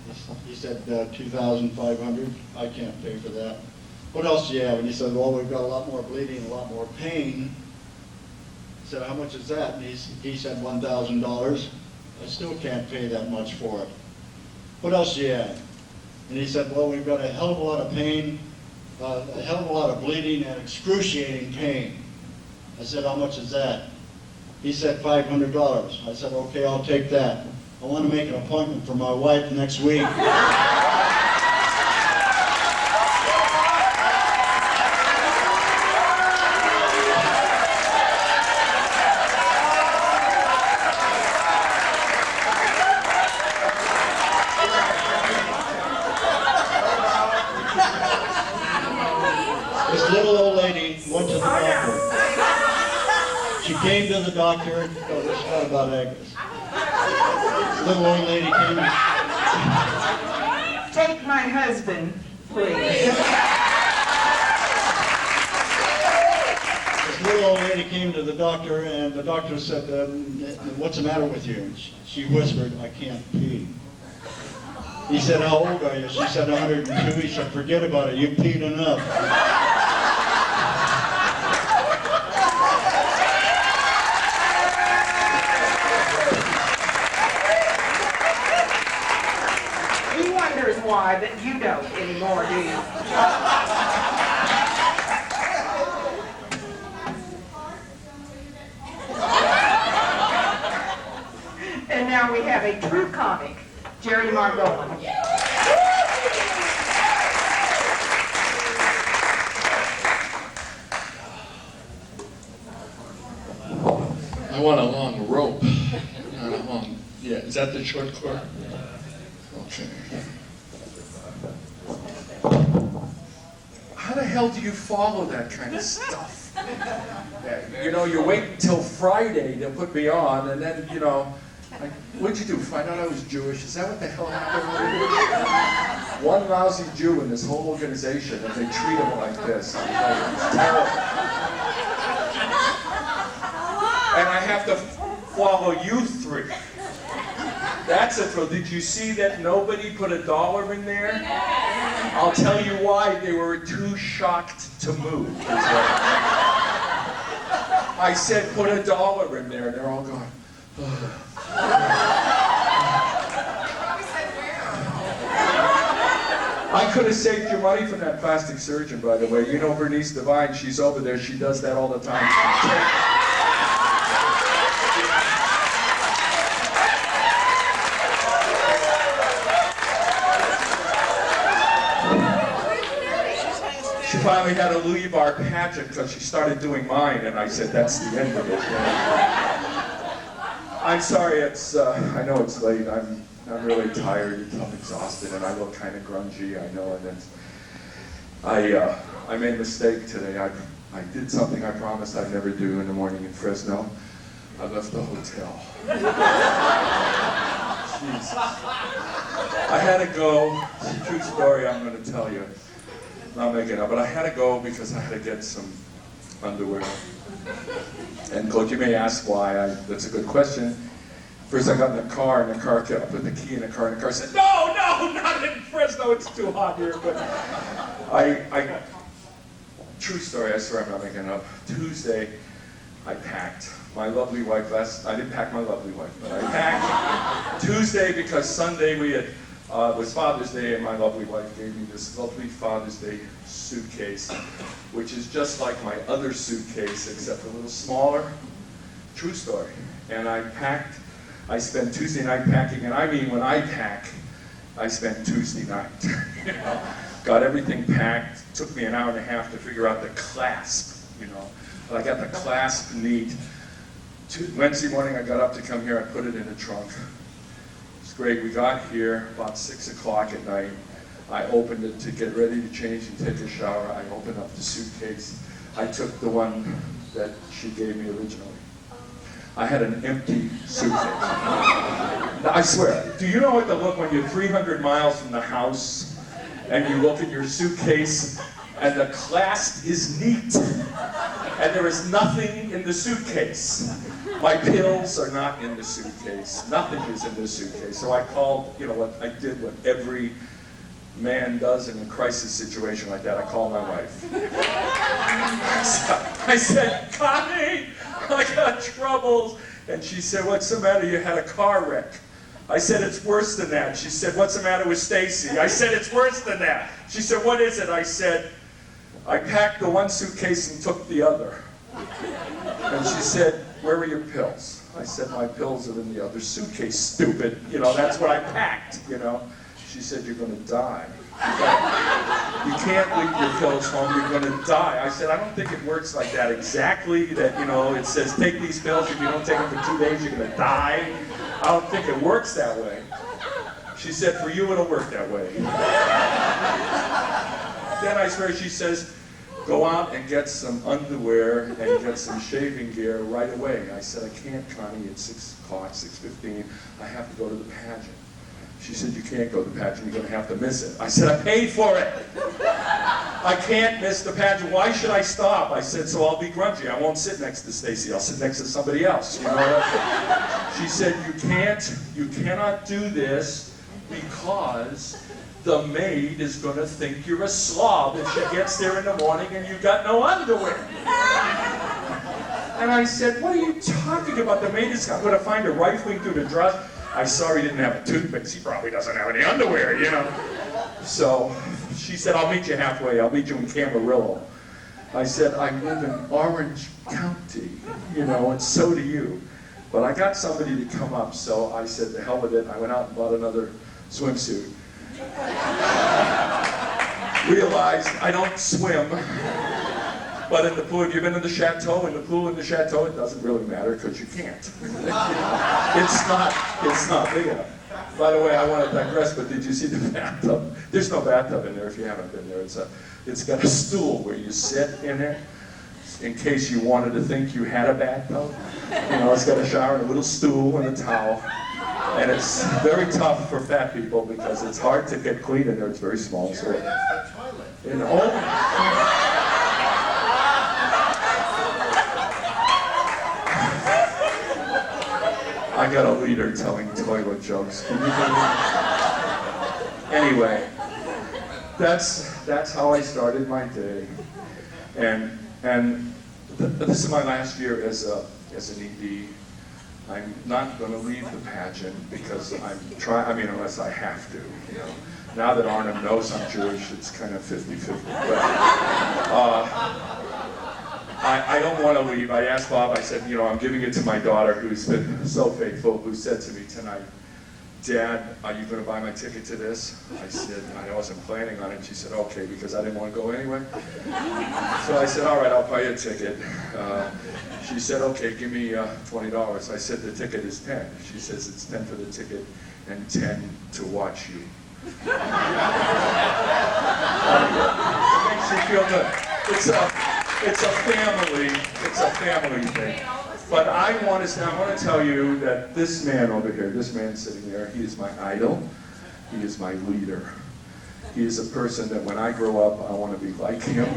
He said, $2,500. I can't pay for that. What else do you have? And he said, well, we've got a lot more bleeding, a lot more pain. I said, how much is that? And he said, $1,000. I still can't pay that much for it. What else do you have? And he said, well, we've got a hell of a lot of pain, a hell of a lot of bleeding and excruciating pain. I said, how much is that? He said, $500. I said, okay, I'll take that. I want to make an appointment for my wife next week. This little old lady went to the doctor. She came to the doctor. Oh, this is not about Agnes. Little old lady came. Take my husband, please. This little old lady came to the doctor, and the doctor said, what's the matter with you? And she whispered, I can't pee. He said, how old are you? She said, 102. He said, forget about it. You peed enough. He wonders why that you don't anymore, do you? And now we have a true comic, Jerry Margolin. I want a long rope. Not a long, yeah, is that the short cord? Okay. How the hell do you follow that kind of stuff? Yeah, you know, you wait until Friday to put me on, and then, you know, like, what'd you do, find out I was Jewish? Is that what the hell happened? one lousy Jew in this whole organization, and they treat him like this. I'm like, it's terrible. And I have to follow you three. That's a thrill. Did you see that nobody put $1 in there? I'll tell you why. They were too shocked to move. I said, put $1 in there, and they're all going, I could have saved you money from that plastic surgeon, by the way. You know Bernice Devine, she's over there. She does that all the time. She finally had a Louis Bar pageant because she started doing mine, and I said, that's the end of it. I'm sorry, I know it's late. I'm really tired, I'm exhausted, and I look kind of grungy, I know, and I made a mistake today. I did something I promised I'd never do in the morning in Fresno. I left the hotel. Jesus. I had to go, it's a true story I'm going to tell you. Not making it up, but I had to go because I had to get some underwear. And Coach, you may ask why, that's a good question. First I got in the car, and the car kept, I put the key in the car said, no, not in Fresno, it's too hot here. But true story, I swear I'm not making it up. Tuesday, I packed. My lovely wife, I didn't pack my lovely wife, but I packed Tuesday because Sunday was Father's Day, and my lovely wife gave me this lovely Father's Day suitcase, which is just like my other suitcase, except a little smaller. True story. And I packed. I spent Tuesday night packing, and I mean when I pack, I spent Tuesday night. You know, got everything packed. Took me an hour and a half to figure out the clasp, you know. But I got the clasp neat. Wednesday morning I got up to come here, I put it in the trunk. It's great. We got here about 6 o'clock at night. I opened it to get ready to change and take a shower. I opened up the suitcase. I took the one that she gave me originally. I had an empty suitcase. I swear, do you know what to look when you're 300 miles from the house and you look at your suitcase and the clasp is neat and there is nothing in the suitcase? My pills are not in the suitcase. Nothing is in the suitcase. So I called, you know what, I did what every man does in a crisis situation like that. I called my wife. I said, Connie, I got troubles. And she said, what's the matter? You had a car wreck. I said, it's worse than that. She said, what's the matter with Stacy? I said, it's worse than that. She said, what is it? I said, I packed the one suitcase and took the other. And she said, where were your pills? I said, my pills are in the other suitcase, stupid. You know, that's what I packed, you know. She said, you're going to die. You can't leave your pills home, you're going to die. I said, I don't think it works like that exactly, that, you know, it says take these pills, if you don't take them for 2 days, you're going to die. I don't think it works that way. She said, for you, it'll work that way. Then I swear she says, go out and get some underwear and get some shaving gear right away. I said, I can't, Connie, it's 6 o'clock, 6:15, I have to go to the pageant. She said, you can't go to the pageant, you're going to have to miss it. I said, I paid for it. I can't miss the pageant. Why should I stop? I said, so I'll be grungy. I won't sit next to Stacy. I'll sit next to somebody else. You know? She said, you cannot do this because the maid is going to think you're a slob if she gets there in the morning and you've got no underwear. And I said, what are you talking about? The maid is going to find a rifling through the dress. I saw he didn't have a toothpick. He probably doesn't have any underwear, you know. So she said, I'll meet you halfway. I'll meet you in Camarillo. I said, I live in Orange County, you know, and so do you. But I got somebody to come up, so I said, the hell with it. I went out and bought another swimsuit. Realized I don't swim. But in the pool, have you been in the chateau? In the pool in the chateau, it doesn't really matter because you can't. It's not big enough. By the way, I want to digress, but did you see the bathtub? There's no bathtub in there if you haven't been there. It's got a stool where you sit in it in case you wanted to think you had a bathtub. You know, it's got a shower and a little stool and a towel. And it's very tough for fat people because it's hard to get clean in there. It's very small. So, in all, I got a leader telling toilet jokes. Anyway, that's how I started my day. And this is my last year as an ED. I'm not going to leave the pageant because unless I have to, you know. Now that Arnhem knows I'm Jewish, it's kind of 50-50. But I don't want to leave. I asked Bob, I said, I'm giving it to my daughter who's been so faithful, who said to me tonight, Dad, are you going to buy my ticket to this? I said, I wasn't planning on it. She said, okay, because I didn't want to go anyway. So I said, all right, I'll buy you a ticket. She said, okay, give me $20. I said, the ticket is 10. She says, it's 10 for the ticket and 10 to watch you. It makes you feel good. It's a family thing. But I want to tell you that this man over here, this man sitting there, he is my idol. He is my leader. He is a person that when I grow up, I want to be like him.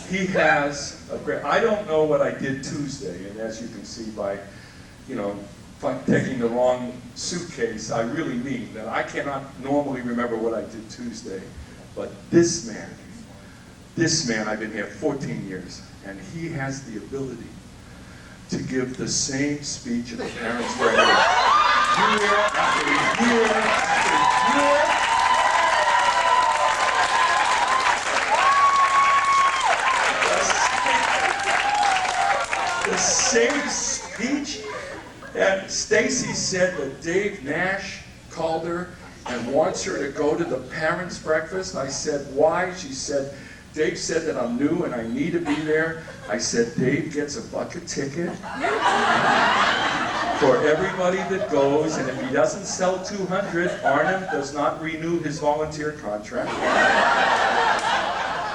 He has a great, I don't know what I did Tuesday, and as you can see by, taking the wrong suitcase, I really mean that I cannot normally remember what I did Tuesday. But this man, I've been here 14 years, and he has the ability to give the same speech at the parents' breakfast year after year after year. The same speech. And Stacy said that Dave Nash called her and wants her to go to the parents' breakfast. I said, why? She said, Dave said that I'm new and I need to be there. I said, Dave gets a bucket ticket for everybody that goes, and if he doesn't sell 200, Arnhem does not renew his volunteer contract.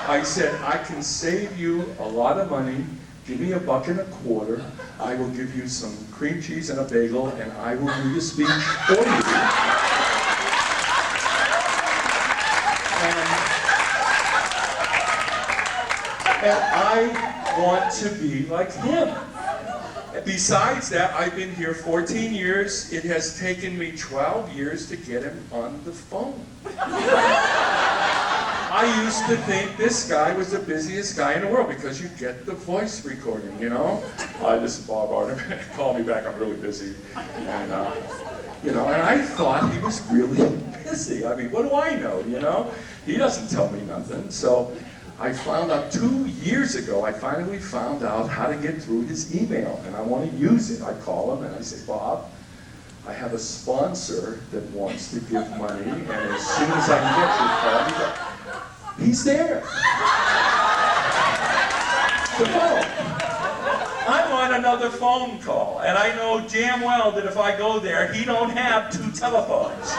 I said, I can save you a lot of money. Give me $1.25. I will give you some cream cheese and a bagel, and I will do the speech for you. And I want to be like him. Besides that, I've been here 14 years. It has taken me 12 years to get him on the phone. I used to think this guy was the busiest guy in the world because you get the voice recording, Hi, this is Bob Arnhem. Call me back, I'm really busy. And, and I thought he was really busy. I mean, what do I know, He doesn't tell me nothing. So I found out 2 years ago, I finally found out how to get through his email, and I want to use it. I call him and I say, Bob, I have a sponsor that wants to give money, and as soon as I can get your call, he's there. The phone. I'm on another phone call, and I know damn well that if I go there, he don't have 2 telephones,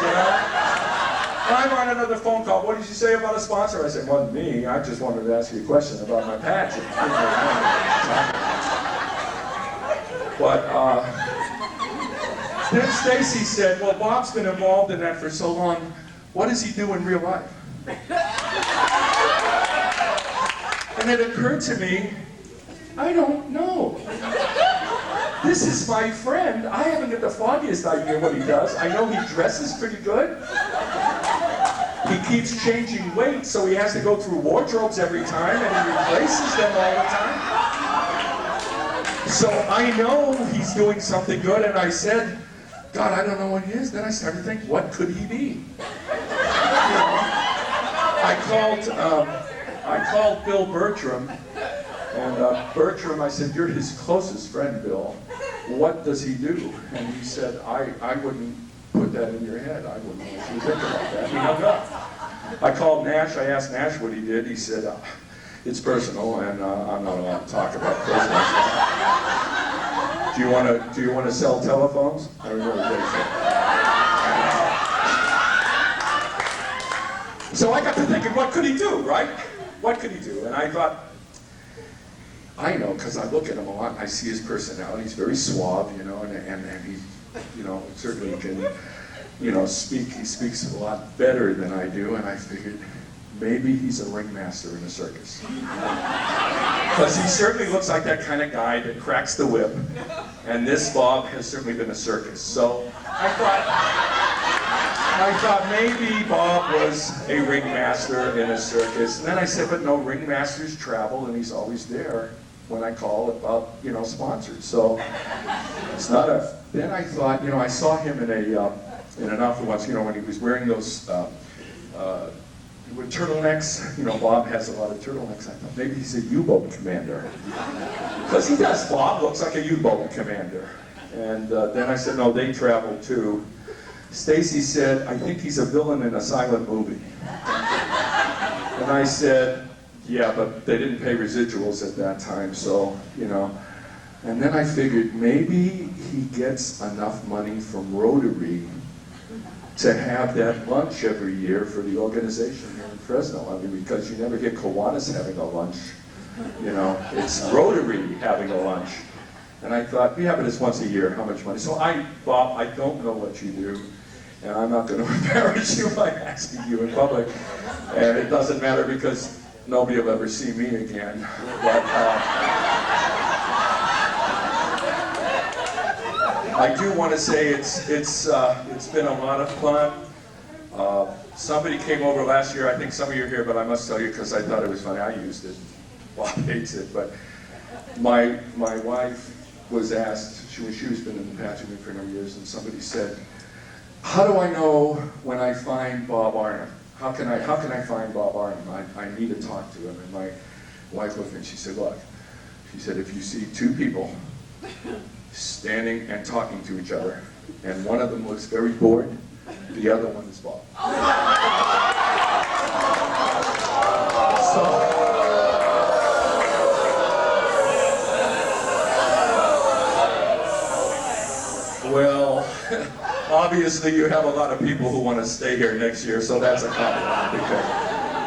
I'm on another phone call. What did you say about a sponsor? I said, wasn't me. I just wanted to ask you a question about my pageant. But then Stacy said, well, Bob's been involved in that for so long. What does he do in real life? And it occurred to me, I don't know. This is my friend. I haven't got the foggiest idea what he does. I know he dresses pretty good. He keeps changing weight, so he has to go through wardrobes every time, and he replaces them all the time. So I know he's doing something good, and I said, God, I don't know what he is. Then I started to think, what could he be? I called Bill Bertram, and Bertram, I said, you're his closest friend, Bill. What does he do? And he said, I wouldn't put that in your head. I wouldn't want you to think about that. He hung up. I called Nash. I asked Nash what he did. He said, it's personal, and I'm not allowed to talk about personal stuff. Do you want to sell telephones? I don't really think so. So I got to thinking, what could he do, right? What could he do? And I thought, I know because I look at him a lot and I see his personality. He's very suave, you know, and he, you know, certainly can, you know, speak. He speaks a lot better than I do, and I figured maybe he's a ringmaster in a circus. Because he certainly looks like that kind of guy that cracks the whip, and this Bob has certainly been a circus. So I thought maybe Bob was a ringmaster in a circus. And then I said, but no, ringmasters travel, and he's always there when I call about, you know, sponsors. So it's not a. Then I thought, you know, I saw him in an outfit once, you know, when he was wearing those with turtlenecks. You know, Bob has a lot of turtlenecks. I thought maybe he's a U-boat commander, because he does. Bob looks like a U-boat commander. And then I said, no, they travel too. Stacy said, I think he's a villain in a silent movie. And I said, yeah, but they didn't pay residuals at that time, so, you know. And then I figured maybe he gets enough money from Rotary to have that lunch every year for the organization here in Fresno. I mean, because you never get Kiwanis having a lunch, you know. It's Rotary having a lunch. And I thought, yeah, but it's once a year, how much money? So Bob, I don't know what you do, and I'm not going to embarrass you by asking you in public. And it doesn't matter because nobody will ever see me again. But I do want to say it's been a lot of fun. Somebody came over last year. I think some of you are here, but I must tell you because I thought it was funny. I used it. Bob hates it, but my wife was asked. She's been in the pageantry for a number of years, and somebody said, "How do I know when I find Bob Arnhem? How can I find Bob Arnhem? I need to talk to him." And my wife looked at me and she said, "Look," she said, "if you see two people standing and talking to each other, and one of them looks very bored, the other one is Bob." Well, obviously you have a lot of people who want to stay here next year, so that's a compliment. Okay.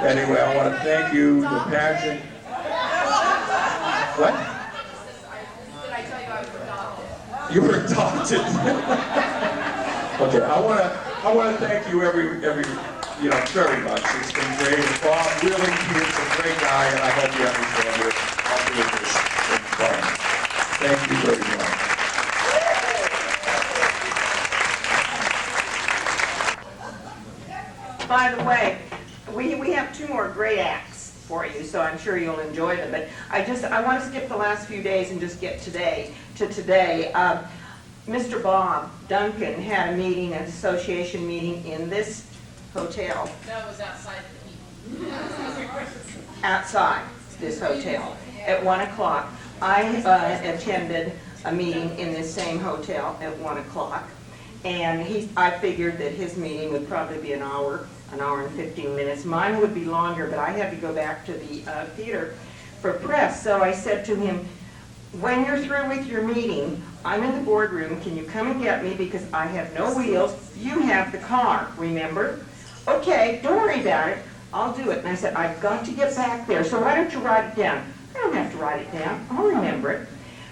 Anyway, I want to thank you, the pageant. What? Did I tell you I was adopted? You were adopted. Okay, I want to thank you very much. It's been great. And Bob, really, he is a great guy, and I hope you understand it. I'll do this. It's fun. Thank you very much. By the way, we have two more great acts for you, so I'm sure you'll enjoy them. But I want to skip the last few days and just get today. Mr. Bob Duncan had a meeting, an association meeting in this hotel. That was outside the meeting. Outside this hotel at 1 o'clock. I attended a meeting in this same hotel at 1 o'clock. And I figured that his meeting would probably be an hour and 15 minutes. Mine would be longer, but I had to go back to the theater for press. So I said to him, when you're through with your meeting, I'm in the boardroom. Can you come and get me? Because I have no wheels. You have the car, remember? Okay, don't worry about it. I'll do it. And I said, I've got to get back there. So why don't you write it down? I don't have to write it down. I'll remember it.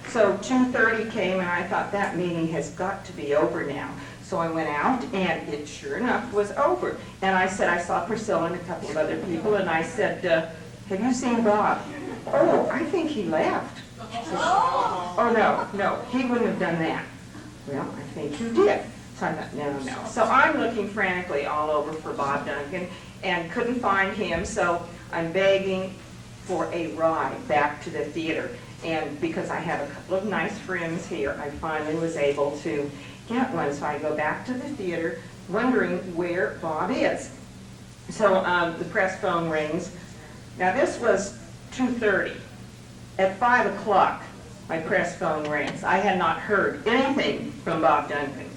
So 2:30 came, and I thought that meeting has got to be over now. So I went out, and it sure enough was over. And I said, I saw Priscilla and a couple of other people, and I said, have you seen Bob? Oh, I think he left. Oh, no, he wouldn't have done that. Well, I think you did. So I thought, no. So I'm looking frantically all over for Bob Duncan and couldn't find him, so I'm begging for a ride back to the theater. And because I have a couple of nice friends here, I finally was able to get one. So I go back to the theater wondering where Bob is. So the press phone rings. Now this was 2:30. At 5 o'clock, my press phone rings. I had not heard anything from Bob Duncan.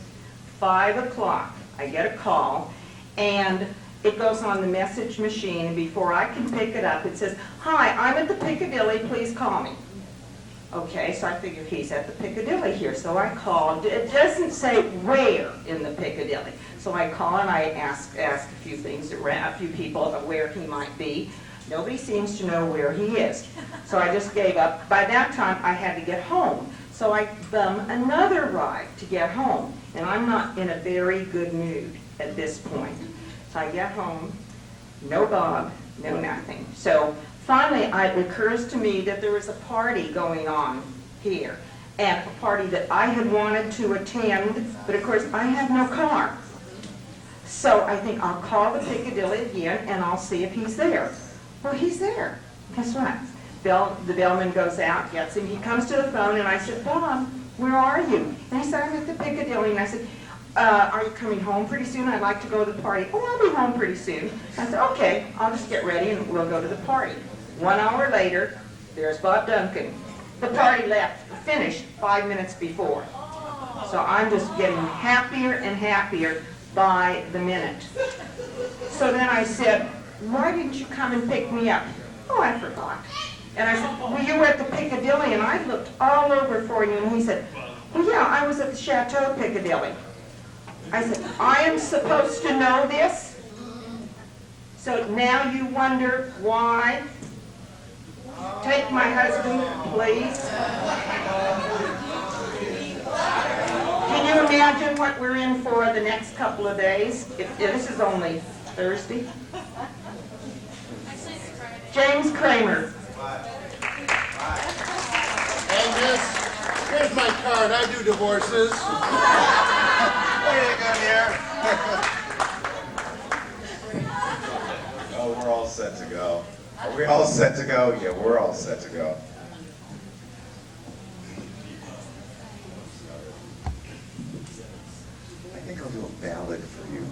5 o'clock, I get a call, and it goes on the message machine, and before I can pick it up, it says, "Hi, I'm at the Piccadilly, please call me." Okay, so I figured he's at the Piccadilly here, so I called. It doesn't say where in the Piccadilly. So I call and I ask a few things around, a few people where he might be. Nobody seems to know where he is. So I just gave up. By that time, I had to get home. So I bum another ride to get home. And I'm not in a very good mood at this point. So I get home, no Bob, no nothing. So finally, it occurs to me that there was a party going on here. And a party that I had wanted to attend, but of course, I have no car. So I think I'll call the Piccadilly again, and I'll see if he's there. Well, he's there. Guess what? The bellman goes out, gets him. He comes to the phone, and I said, Bob, where are you? And he said, I'm at the Piccadilly. And I said, are you coming home pretty soon? I'd like to go to the party. Oh, I'll be home pretty soon. I said, okay, I'll just get ready, and we'll go to the party. 1 hour later, there's Bob Duncan. The party finished 5 minutes before. So I'm just getting happier and happier by the minute. So then I said, why didn't you come and pick me up? Oh, I forgot. And I said, well, you were at the Piccadilly, and I looked all over for you. And he said, well, yeah, I was at the Chateau Piccadilly. I said, I am supposed to know this? So now you wonder why? Take my husband, please. Can you imagine what we're in for the next couple of days? This is only Thursday. James Kramer. Hey, miss, here's my card. I do divorces. Anything on here? Oh, we're all set to go. Are we all set to go? Yeah, we're all set to go. I think I'll do a ballad for you.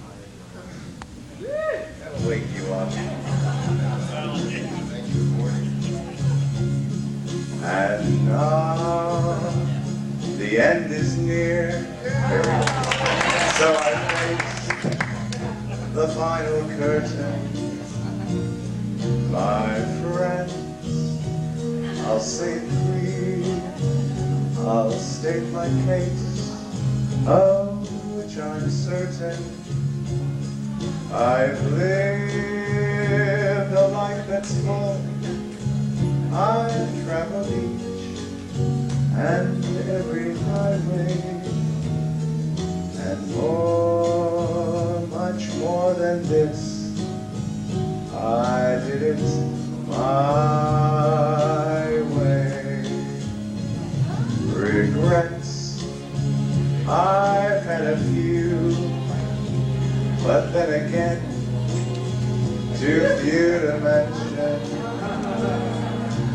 That'll wake you up. And now the end is near. So I face the final curtain. My friends, I'll say it free. I'll state my case, of which I'm certain. I've lived a life that's full. I've traveled each and every highway, and more, much more than this. I did it my way. Regrets, I've had a few, but then again, too few to mention.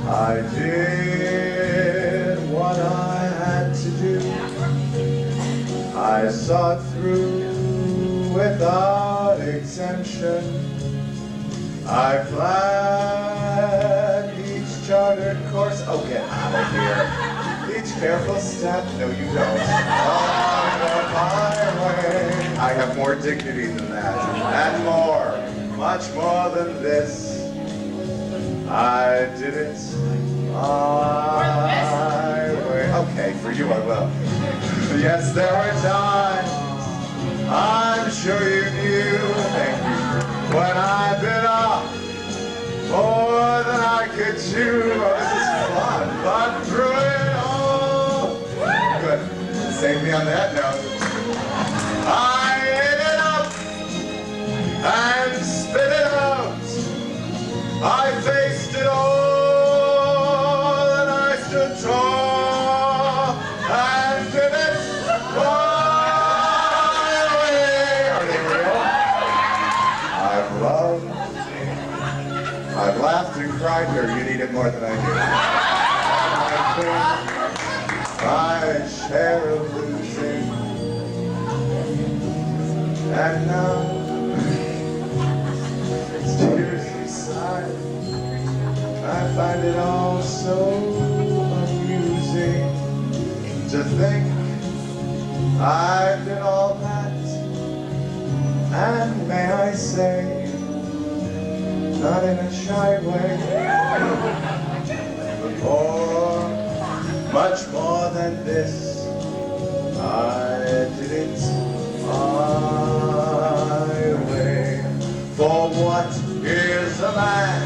I did what I had to do. I saw it through without exemption. I planned each chartered course. Oh, get out of here. Each careful step. No, you don't. On the highway. I have more dignity than that. And more. Much more than this. I did it my way. Okay, for you I will. Yes, there were times, I'm sure you knew, thank you, when I bit off more than I could chew. Oh, this is fun, but through it all, good, save me on that note. I ate it up and spit it out. I faced it all, and I stood tall, and did it my way. Are they real? I've loved, I've laughed and cried here. You need it more than I do. I've been my share of losing, and now it's tears inside. I find it all so amusing to think I did all that, and may I say, not in a shy way, or much more than this, I did it my way. For what is a man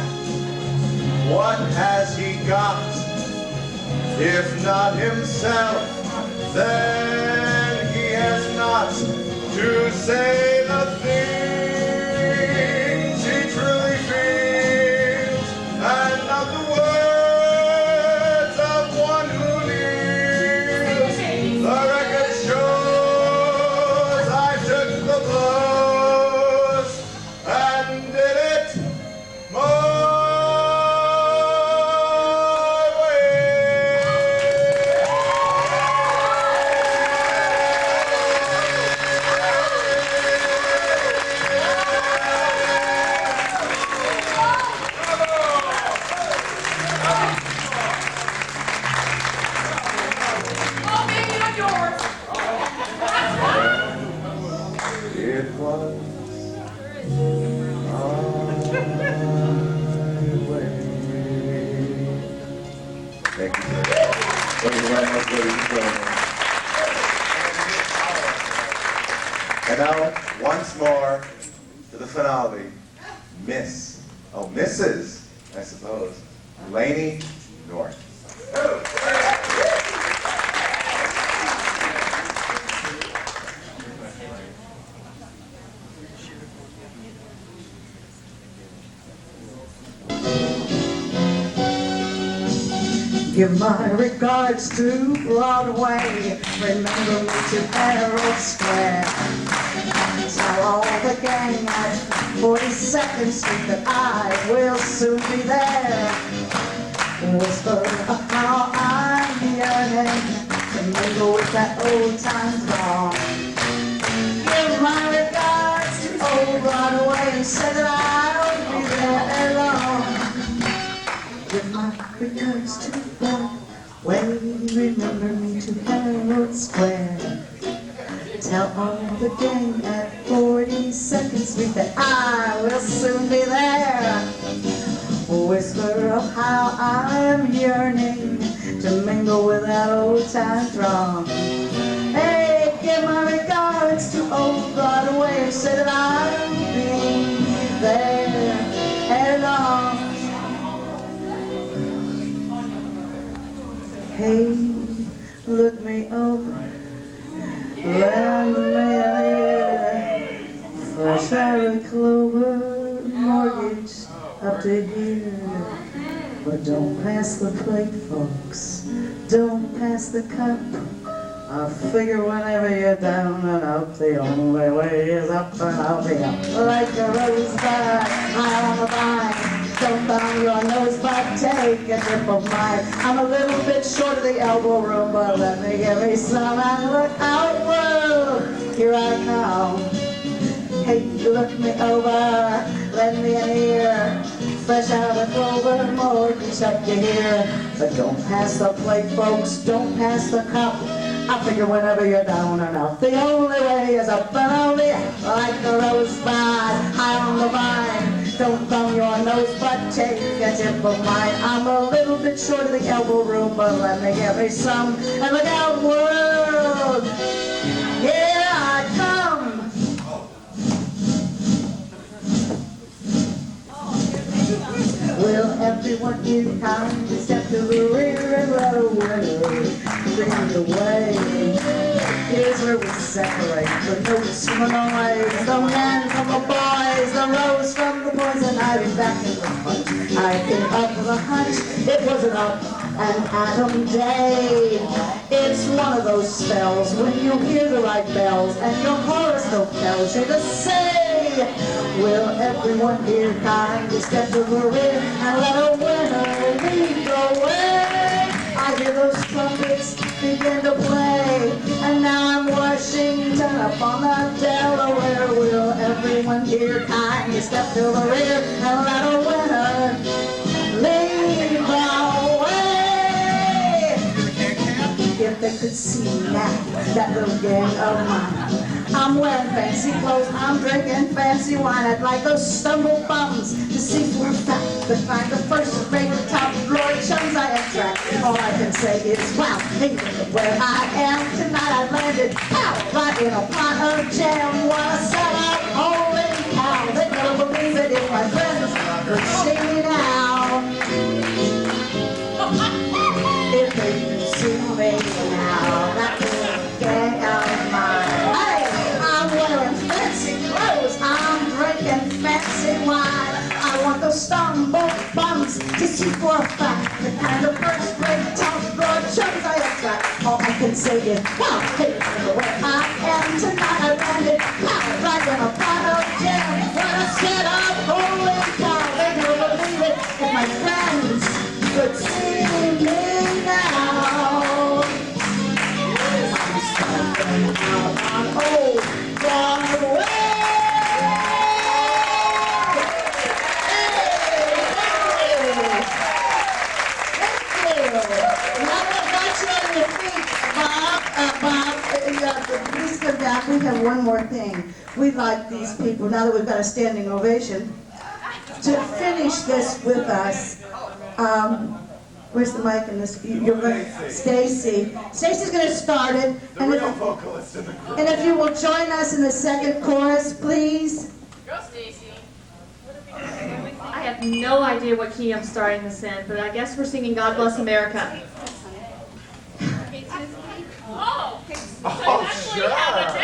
What has he got? If not himself, then he has not to say the things he truly feels, and not the words of one who kneels. The record shows I took the blows and did it my way. Oh, baby, I'm yours. It was Thank you, sir. Thank you very much, ladies and gentlemen. And now, once more, to the finale, Mrs., I suppose, Lilaine North. Give my regards to Broadway. Remember me to Herald Square. Tell all the gang at 42nd Street that I will soon be there. Whisper of how I'm yearning to mingle with that old time throng. Give my regards to old Broadway and say that I'll be there ere long. Give my regards to Broadway, remember me to Herald Square. Tell all the gang at 42nd Street that I will soon be there. Whisper of how I'm yearning to mingle with that old time throng. Hey, give my regards to old Broadway and say that I'll be there ere long. Hey, look me over, lend me an ear, fresh out of clover, mortgage up to here. But don't pass the plate, folks, don't pass the cup. I figure whenever you're down and out, the only way is up, and I'll be up like a rosebud high on the vine. Don't bound your nose, but take a trip of mine. I'm a little bit short of the elbow room, but let me give me some and look out, world, here I come. Hey, look me over, lend me an ear, fresh out of clover, mortgage up to here. But don't pass the plate, folks, don't pass the cup. I figure whenever you're down and out, the only way is up, and I'll be like a rosebud high on the vine. Don't thumb your nose, but take a tip of mine. I'm a little bit short of the elbow room, but let me give me some. And look out, world, here I come. Will everyone in time step to the rear and let a winner lead the way? Here's where we separate the notes from the noise, the men from the boys, the rose from the poison ivy back in the punch. I came up with a hunch, it wasn't up an atom day. It's one of those spells when you hear the right bells and your horoscope tells you to say. Will everyone here kindly step to the rear and let a winner lead the way? I hear those trumpets begin to play, and now I'm Washington up on the Delaware. Will everyone here kindly step to the rear and let a winner lead the way? If they could see now, that little gang of mine, I'm wearing fancy clothes, I'm drinking fancy wine. I'd like those stumble bums to see through fat, to find the first rate top floor chums I attract. All I can say is, wow, hey, where I am tonight, I landed, pow, right in a pot of jam. Wanna sell out, holy cow, they never believe it if my friends could see me now. those stumble bums to see for a fact the kind of first grade tough broad chums I have got. All I can say is, wow, hey, where I am tonight, I landed pow, right in a pot of jam. What a set of rolling cow, they never believe it if my friends could see me now. I'm standing out on old Broadway. Please come back. We have one more thing. We'd like these people, now that we've got a standing ovation, to finish this with us. Where's the mic in this? You're going to, Stacy. Stacy's going to start it. The real vocalist in the group. And if you will join us in the second chorus, please. Go, Stacy. I have no idea what key I'm starting this in, but I guess we're singing God Bless America. Oh, so Oh, you actually sure. have a